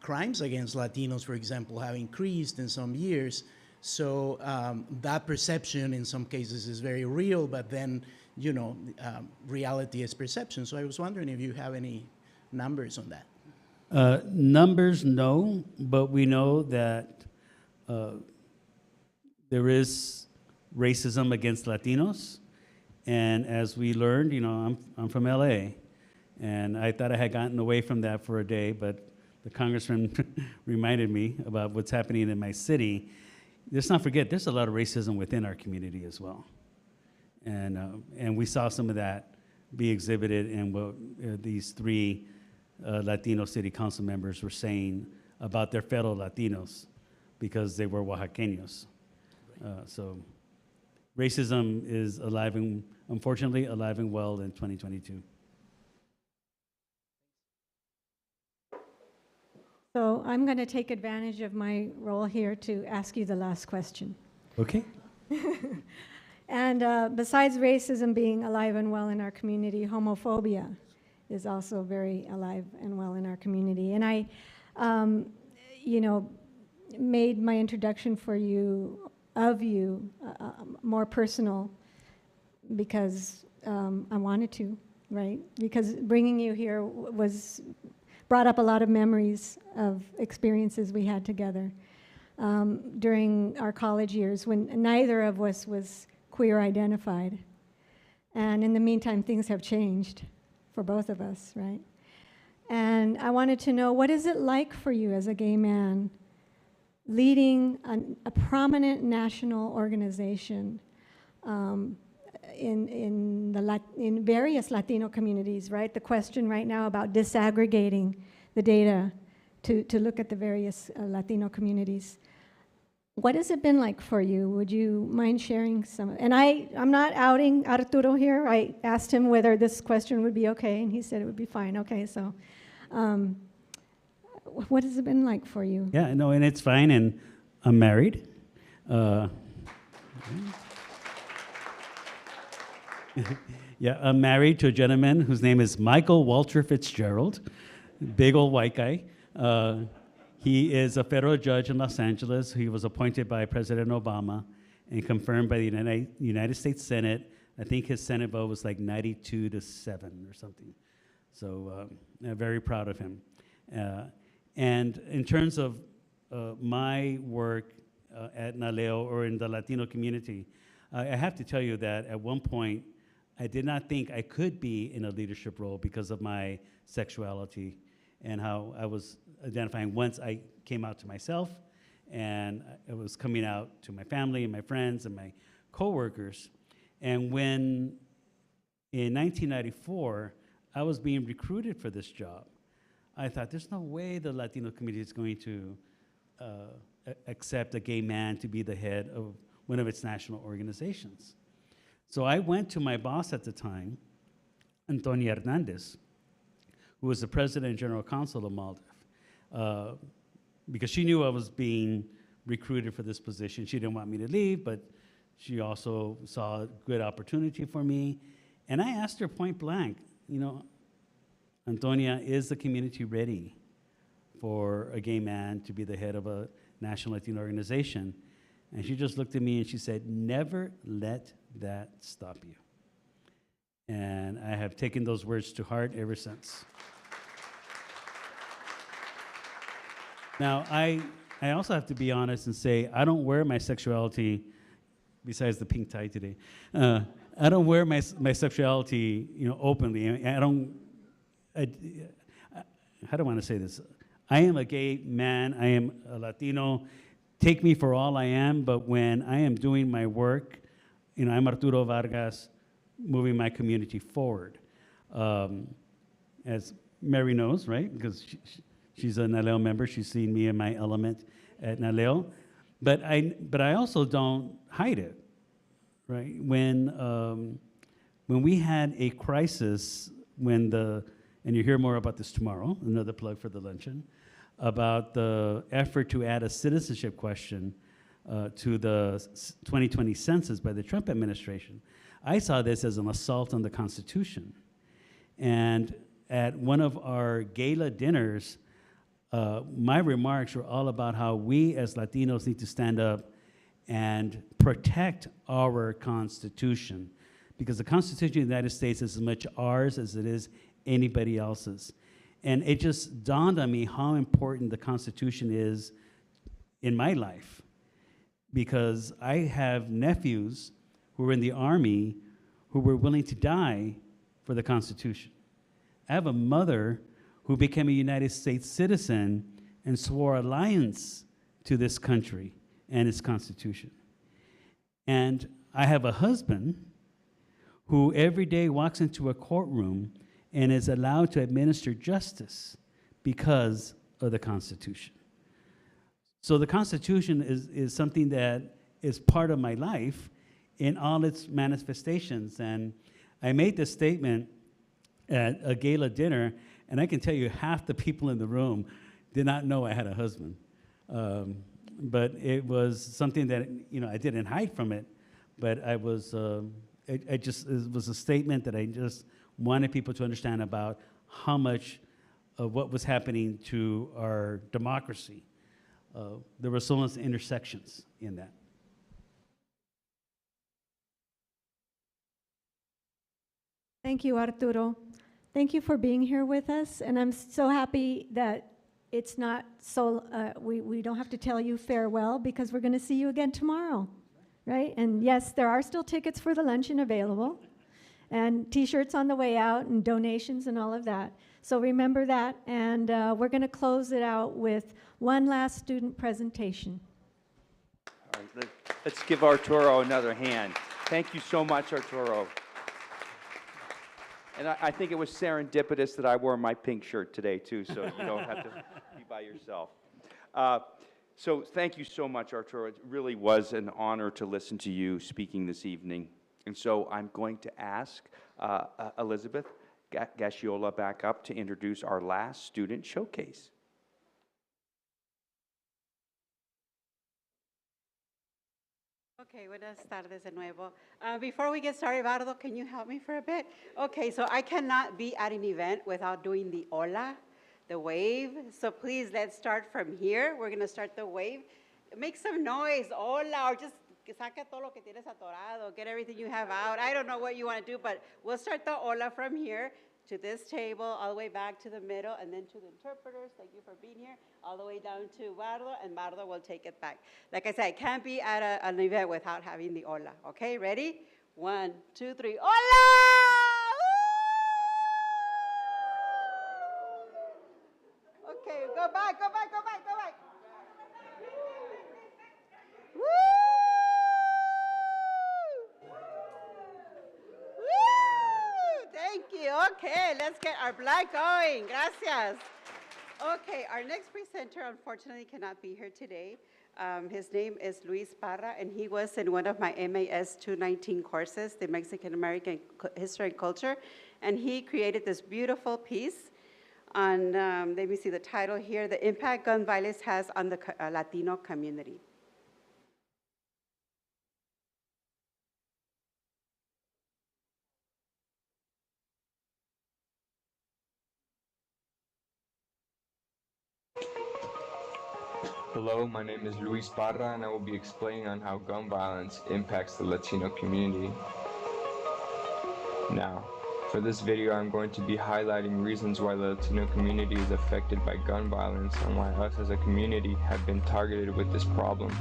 crimes against Latinos, for example, have increased in some years. So that perception in some cases is very real, but then reality as perception. So I was wondering if you have any numbers on that. Numbers, no, but we know that there is racism against Latinos. And as we learned, I'm from LA, and I thought I had gotten away from that for a day, but the congressman reminded me about what's happening in my city. Let's not forget, there's a lot of racism within our community as well. And we saw some of that be exhibited in what these three Latino city council members were saying about their fellow Latinos because they were Oaxaqueños. So racism is alive and, unfortunately, alive and well in 2022. So I'm going to take advantage of my role here to ask you the last question. Okay. And besides racism being alive and well in our community, homophobia is also very alive and well in our community. And I, made my introduction for you, more personal because I wanted to, right? Because bringing you here brought up a lot of memories of experiences we had together during our college years when neither of us was queer identified. And in the meantime, things have changed for both of us, right? And I wanted to know, what is it like for you as a gay man leading a prominent national organization in various Latino communities, right? The question right now about disaggregating the data to look at the various Latino communities. What has it been like for you? Would you mind sharing some? And I'm not outing Arturo here. I asked him whether this question would be okay, and he said it would be fine. Okay, so what has it been like for you? Yeah, no, and it's fine, and I'm married. Yeah, I'm married to a gentleman whose name is Michael Walter Fitzgerald, big old white guy. He is a federal judge in Los Angeles. He was appointed by President Obama and confirmed by the United States Senate. I think his Senate vote was like 92-7 or something. So I'm very proud of him. And in terms of my work at NALEO or in the Latino community, I have to tell you that at one point, I did not think I could be in a leadership role because of my sexuality and how I was identifying once I came out to myself, and I was coming out to my family and my friends and my coworkers. And when, in 1994, I was being recruited for this job, I thought, there's no way the Latino community is going to accept a gay man to be the head of one of its national organizations. So I went to my boss at the time, Antonia Hernandez, who was the president and general counsel of MALDEF, because she knew I was being recruited for this position. She didn't want me to leave, but she also saw a good opportunity for me. And I asked her point blank, Antonia, is the community ready for a gay man to be the head of a national Latino organization? And she just looked at me and she said, never let that stop you. And I have taken those words to heart ever since. Now, I also have to be honest and say, I don't wear my sexuality, besides the pink tie today, I don't wear my sexuality, openly. I don't, how do I want to say this? I am a gay man, I am a Latino. Take me for all I am, but when I am doing my work, I'm Arturo Vargas, moving my community forward. As Mary knows, right? Because she's a NALEO member, she's seen me in my element at NALEO. But I also don't hide it, right? When we had a crisis, and you hear more about this tomorrow, another plug for the luncheon, about the effort to add a citizenship question to the 2020 census by the Trump administration. I saw this as an assault on the Constitution. And at one of our gala dinners, my remarks were all about how we as Latinos need to stand up and protect our Constitution, because the Constitution of the United States is as much ours as it is anybody else's. And it just dawned on me how important the Constitution is in my life, because I have nephews who were in the Army who were willing to die for the Constitution. I have a mother who became a United States citizen and swore allegiance to this country and its Constitution. And I have a husband who every day walks into a courtroom and is allowed to administer justice because of the Constitution. So the Constitution is something that is part of my life in all its manifestations. And I made this statement at a gala dinner, and I can tell you half the people in the room did not know I had a husband. But it was something that, I didn't hide from it, but I was, it was a statement that I just wanted people to understand about how much of what was happening to our democracy. There were so many intersections in that. Thank you, Arturo. Thank you for being here with us, and I'm so happy that it's not so, we don't have to tell you farewell, because we're going to see you again tomorrow, right? And yes, there are still tickets for the luncheon available, and T-shirts on the way out, and donations and all of that. So remember that, and we're going to close it out with one last student presentation. All right, let's give Arturo another hand. Thank you so much, Arturo. And I think it was serendipitous that I wore my pink shirt today, too, so you don't have to be by yourself. So thank you so much, Arturo. It really was an honor to listen to you speaking this evening. And so I'm going to ask Elizabeth Gaschiola back up to introduce our last student showcase. Okay, buenas tardes de nuevo. Before we get started, Bardo, can you help me for a bit? Okay, so I cannot be at an event without doing the hola, the wave. So please, let's start from here. We're going to start the wave. Make some noise, hola, or just saca todo lo que tienes atorado, get everything you have out. I don't know what you want to do, but we'll start the hola from here to this table, all the way back to the middle, and then to the interpreters. Thank you for being here. All the way down to Bardo, and Bardo will take it back. Like I said, I can't be at an event without having the hola. Okay, ready? 1, 2, 3, hola! Woo! Okay, go back, go back, go back, go back. Woo! Thank you. Okay, let's get our black going. Gracias. Okay, our next presenter unfortunately cannot be here today. His name is Luis Parra, and he was in one of my MAS 219 courses, the Mexican American History and Culture, and he created this beautiful piece on, let me see the title here, The Impact Gun Violence Has on the Latino Community. Hello, my name is Luis Parra, and I will be explaining on how gun violence impacts the Latino community. Now, for this video, I'm going to be highlighting reasons why the Latino community is affected by gun violence and why us as a community have been targeted with this problem.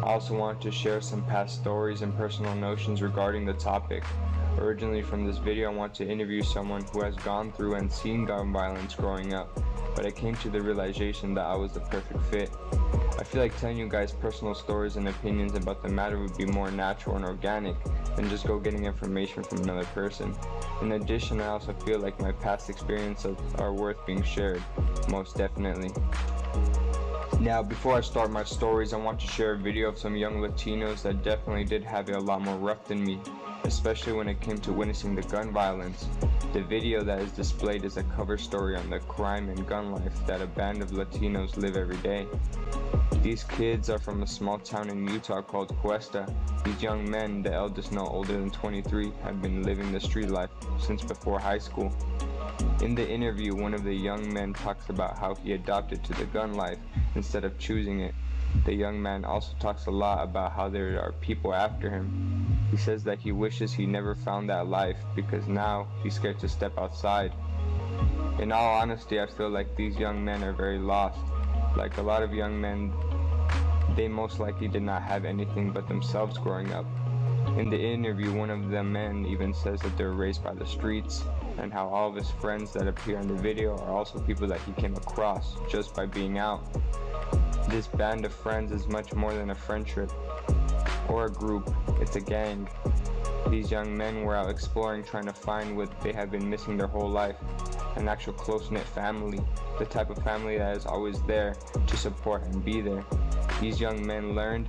I also want to share some past stories and personal notions regarding the topic. Originally from this video, I want to interview someone who has gone through and seen gun violence growing up, but I came to the realization that I was the perfect fit. I feel like telling you guys personal stories and opinions about the matter would be more natural and organic than just go getting information from another person. In addition, I also feel like my past experiences are worth being shared, most definitely. Now, before I start my stories, I want to share a video of some young Latinos that definitely did have it a lot more rough than me, especially when it came to witnessing the gun violence. The video that is displayed is a cover story on the crime and gun life that a band of Latinos live every day. These kids are from a small town in Utah called Cuesta. These young men, the eldest no older than 23, have been living the street life since before high school. In the interview, one of the young men talks about how he adopted to the gun life instead of choosing it. The young man also talks a lot about how there are people after him. He says that he wishes he never found that life because now he's scared to step outside. In all honesty, I feel like these young men are very lost. Like a lot of young men, they most likely did not have anything but themselves growing up. In the interview, one of the men even says that they were raised by the streets, and how all of his friends that appear in the video are also people that he came across just by being out. This band of friends is much more than a friendship or a group, it's a gang. These young men were out exploring, trying to find what they have been missing their whole life, an actual close-knit family, the type of family that is always there to support and be there. These young men learned,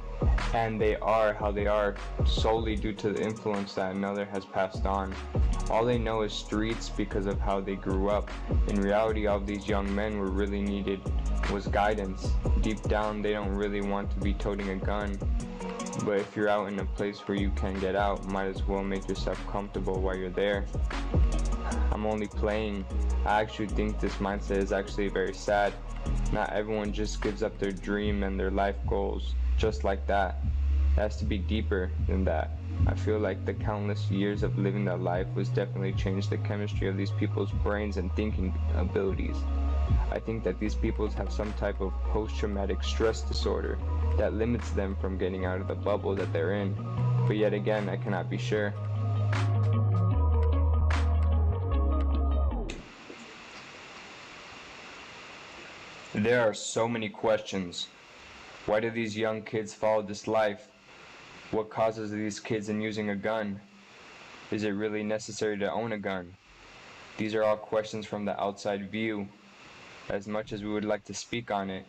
and they are how they are solely due to the influence that another has passed on. All they know is streets because of how they grew up. In reality, all these young men were really needed was guidance. Deep down, they don't really want to be toting a gun. But if you're out in a place where you can get out, might as well make yourself comfortable while you're there. I'm only playing. I actually think this mindset is actually very sad. Not everyone just gives up their dream and their life goals just like that. It has to be deeper than that. I feel like the countless years of living that life was definitely changed the chemistry of these people's brains and thinking abilities. I think that these people have some type of post-traumatic stress disorder that limits them from getting out of the bubble that they're in. But yet again, I cannot be sure. There are so many questions. Why do these young kids follow this life? What causes these kids in using a gun? Is it really necessary to own a gun? These are all questions from the outside view. As much as we would like to speak on it,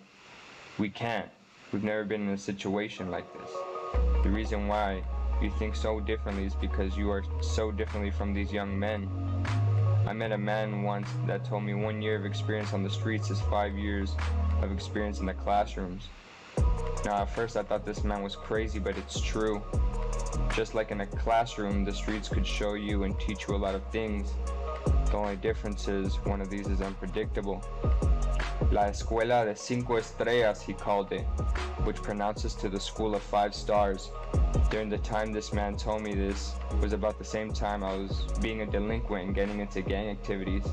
we can't. We've never been in a situation like this. The reason why you think so differently is because you are so differently from these young men. I met a man once that told me 1 year of experience on the streets is 5 years of experience in the classrooms. Now at first I thought this man was crazy, but it's true. Just like in a classroom, the streets could show you and teach you a lot of things. The only difference is one of these is unpredictable. La Escuela de Cinco Estrellas, he called it, which pronounces to the school of 5 stars. During the time this man told me this was about the same time I was being a delinquent and getting into gang activities.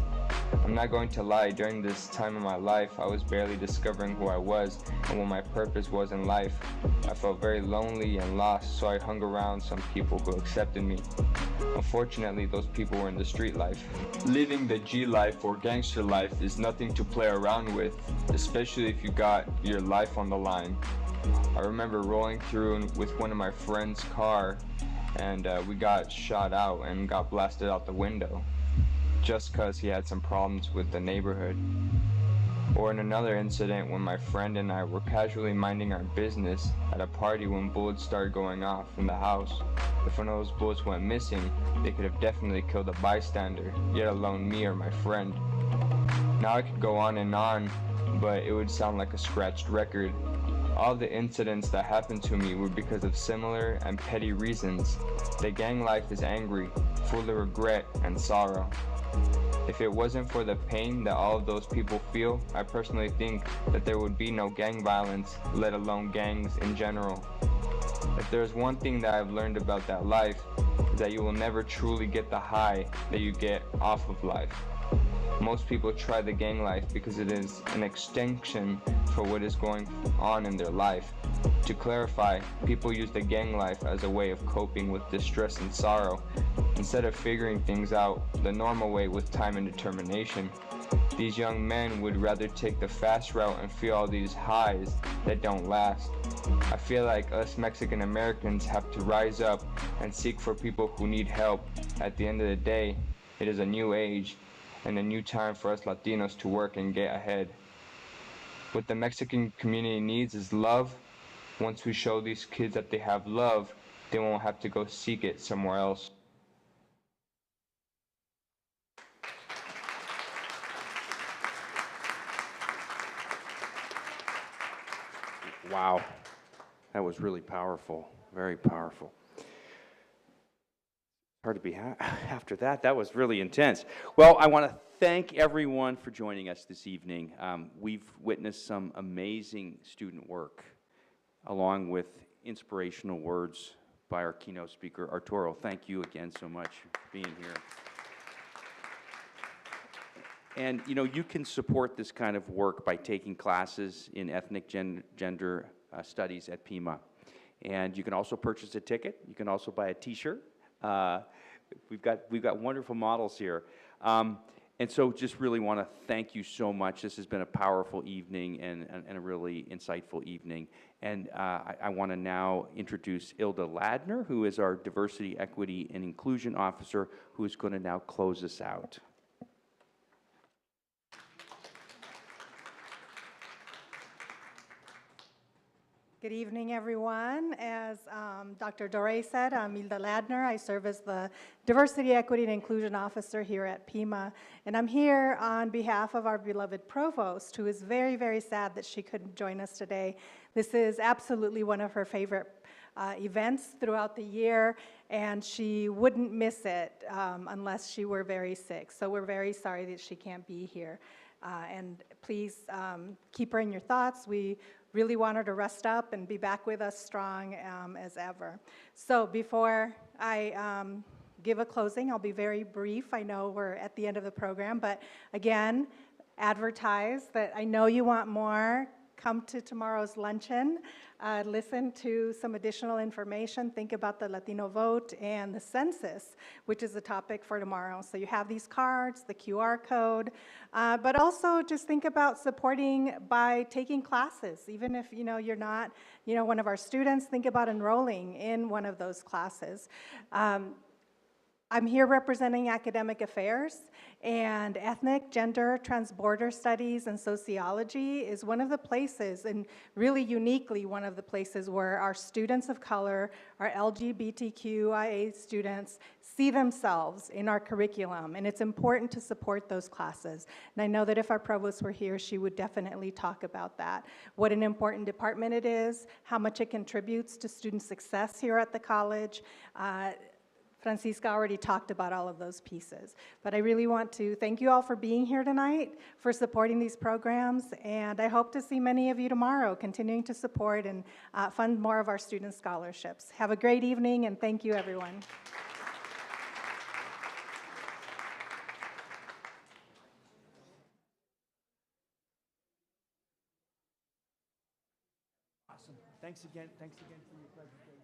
I'm not going to lie, during this time of my life, I was barely discovering who I was and what my purpose was in life. I felt very lonely and lost, so I hung around some people who accepted me. Unfortunately, those people were in the street life. Living the G life or gangster life is nothing to play around with, especially if you got your life on the line. I remember rolling through with one of my friend's car, and we got shot out and got blasted out the window, just cause he had some problems with the neighborhood. Or in another incident when my friend and I were casually minding our business at a party when bullets started going off in the house. If one of those bullets went missing, they could have definitely killed a bystander, yet alone me or my friend. Now I could go on, but it would sound like a scratched record. All the incidents that happened to me were because of similar and petty reasons. The gang life is angry, full of regret and sorrow. If it wasn't for the pain that all of those people feel, I personally think that there would be no gang violence, let alone gangs in general. If there's one thing that I've learned about that life, is that you will never truly get the high that you get off of life. Most people try the gang life because it is an extension for what is going on in their life. To clarify, people use the gang life as a way of coping with distress and sorrow, instead of figuring things out the normal way with time and determination. These young men would rather take the fast route and feel all these highs that don't last. I feel like us Mexican Americans have to rise up and seek for people who need help. At the end of the day, it is a new age and a new time for us Latinos to work and get ahead. What the Mexican community needs is love. Once we show these kids that they have love, they won't have to go seek it somewhere else. Wow, that was really powerful, very powerful. Hard to be after that. That was really intense. Well, I want to thank everyone for joining us this evening. We've witnessed some amazing student work, along with inspirational words by our keynote speaker, Arturo. Thank you again so much for being here. And you know, you can support this kind of work by taking classes in ethnic gender studies at Pima. And you can also purchase a ticket. You can also buy a t-shirt. We've got wonderful models here. And so just really want to thank you so much. This has been a powerful evening and a really insightful evening. And I want to now introduce Ilda Ladner, who is our Diversity, Equity, and Inclusion Officer, who is going to now close us out. Good evening, everyone. As Dr. Dore said, I'm Ilda Ladner. I serve as the Diversity, Equity, and Inclusion Officer here at Pima. And I'm here on behalf of our beloved Provost, who is very, very sad that she couldn't join us today. This is absolutely one of her favorite events throughout the year, and she wouldn't miss it unless she were very sick. So we're very sorry that she can't be here. And please keep her in your thoughts. We really want her to rest up and be back with us strong as ever. So before I give a closing, I'll be very brief. I know we're at the end of the program, but again, advertise that I know you want more. Come to tomorrow's luncheon, listen to some additional information, think about the Latino vote and the census, which is the topic for tomorrow. So you have these cards, the QR code, but also just think about supporting by taking classes. Even if you're not one of our students, think about enrolling in one of those classes. I'm here representing academic affairs, and ethnic, gender, transborder studies, and sociology is one of the places, and really uniquely one of the places where our students of color, our LGBTQIA students, see themselves in our curriculum, and it's important to support those classes. And I know that if our provost were here, she would definitely talk about that. What an important department it is, how much it contributes to student success here at the college. Francisca already talked about all of those pieces. But I really want to thank you all for being here tonight, for supporting these programs, and I hope to see many of you tomorrow continuing to support and fund more of our student scholarships. Have a great evening, and thank you, everyone. Awesome. Thanks again for your presentation.